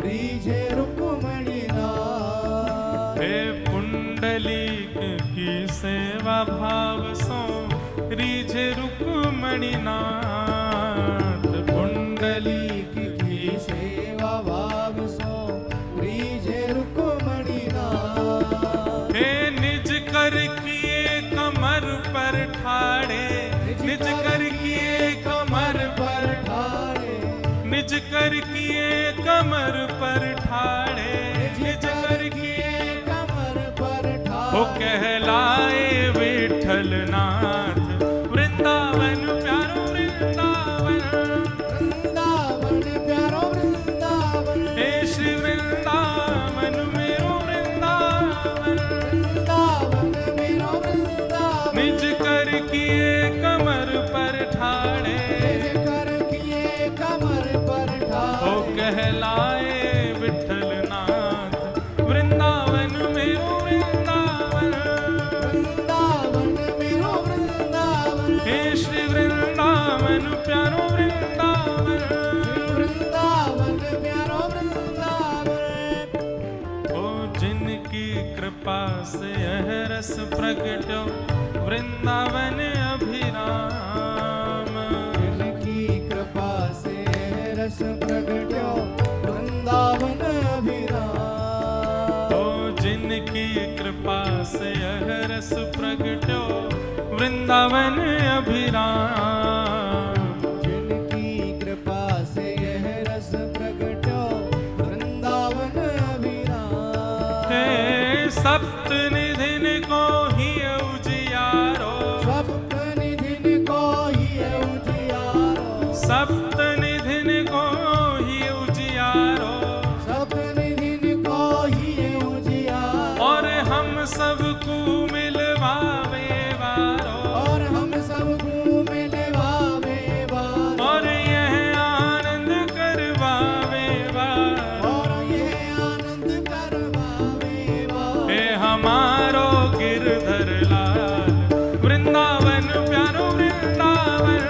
रीझे रुक्मणी नाथ। हे पुंडलीक की सेवा भाव सो, रीझे रुक्मणी नाथ। पुंडलीक की सेवा भाव सो, रीझे रुक्मणी नाथ। हे निज कर किए कमर पर ठाड़े, निज कर किए कमर पर, ठाड़े। निज कर किए कमर पर ठाड़े, निज कर किए कमर पर हो ठाड़े। कहलाए विठल नाथ, वृंदावन प्यारो वृंदावन। वृंदावन प्यारो वृंदावन। हे श्री वृंदावन मेरो वृंदावन। वृंदावन मेरो वृंदावन। निज कर किए कमर पर ठाड़े, निज कर किए कमर पर हो ठाड़े। कहलाए विठल नाथ, वृंदावन मेरो वृंदावन। वृंदावन मेरो वृंदावन। हे श्री वृंदावन प्यारो वृंदावन। वृंदावन प्यारो वृंदावन। ओ जिनकी कृपा से यह रस प्रगटो, वृंदावन अभिराम। जिनकी कृपा से रस प्रगट्यो, वृंदावन अभिराम। ओ जिनकी कृपा से यह रस प्रगटो, वृंदावन अभिराम। जिनकी कृपा से यह रस प्रगट्यो, वृंदावन सप्त निधिन को ही उजियारो, सप्त निधिन को ही उजियारो, सप्त निधिन को ही उजियारो, सप्त निधिन को ही उजियारो, और हम सबको मिलवावे वारो, और हम सबको मिलवावे वारो, और यह आनंद करवावे वारो, और यह आनंद करवावे वारो। हे हमारो गिरधर लाल वृंदावन प्यारो वृंदावन,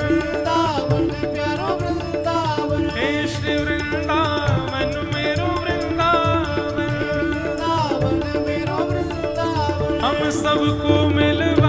वृंदावन प्यारो वृंदावन, हे श्री वृंदावन मेरो वृंदावन, वृंदावन मेरो वृंदावन, हम सबको मिलवा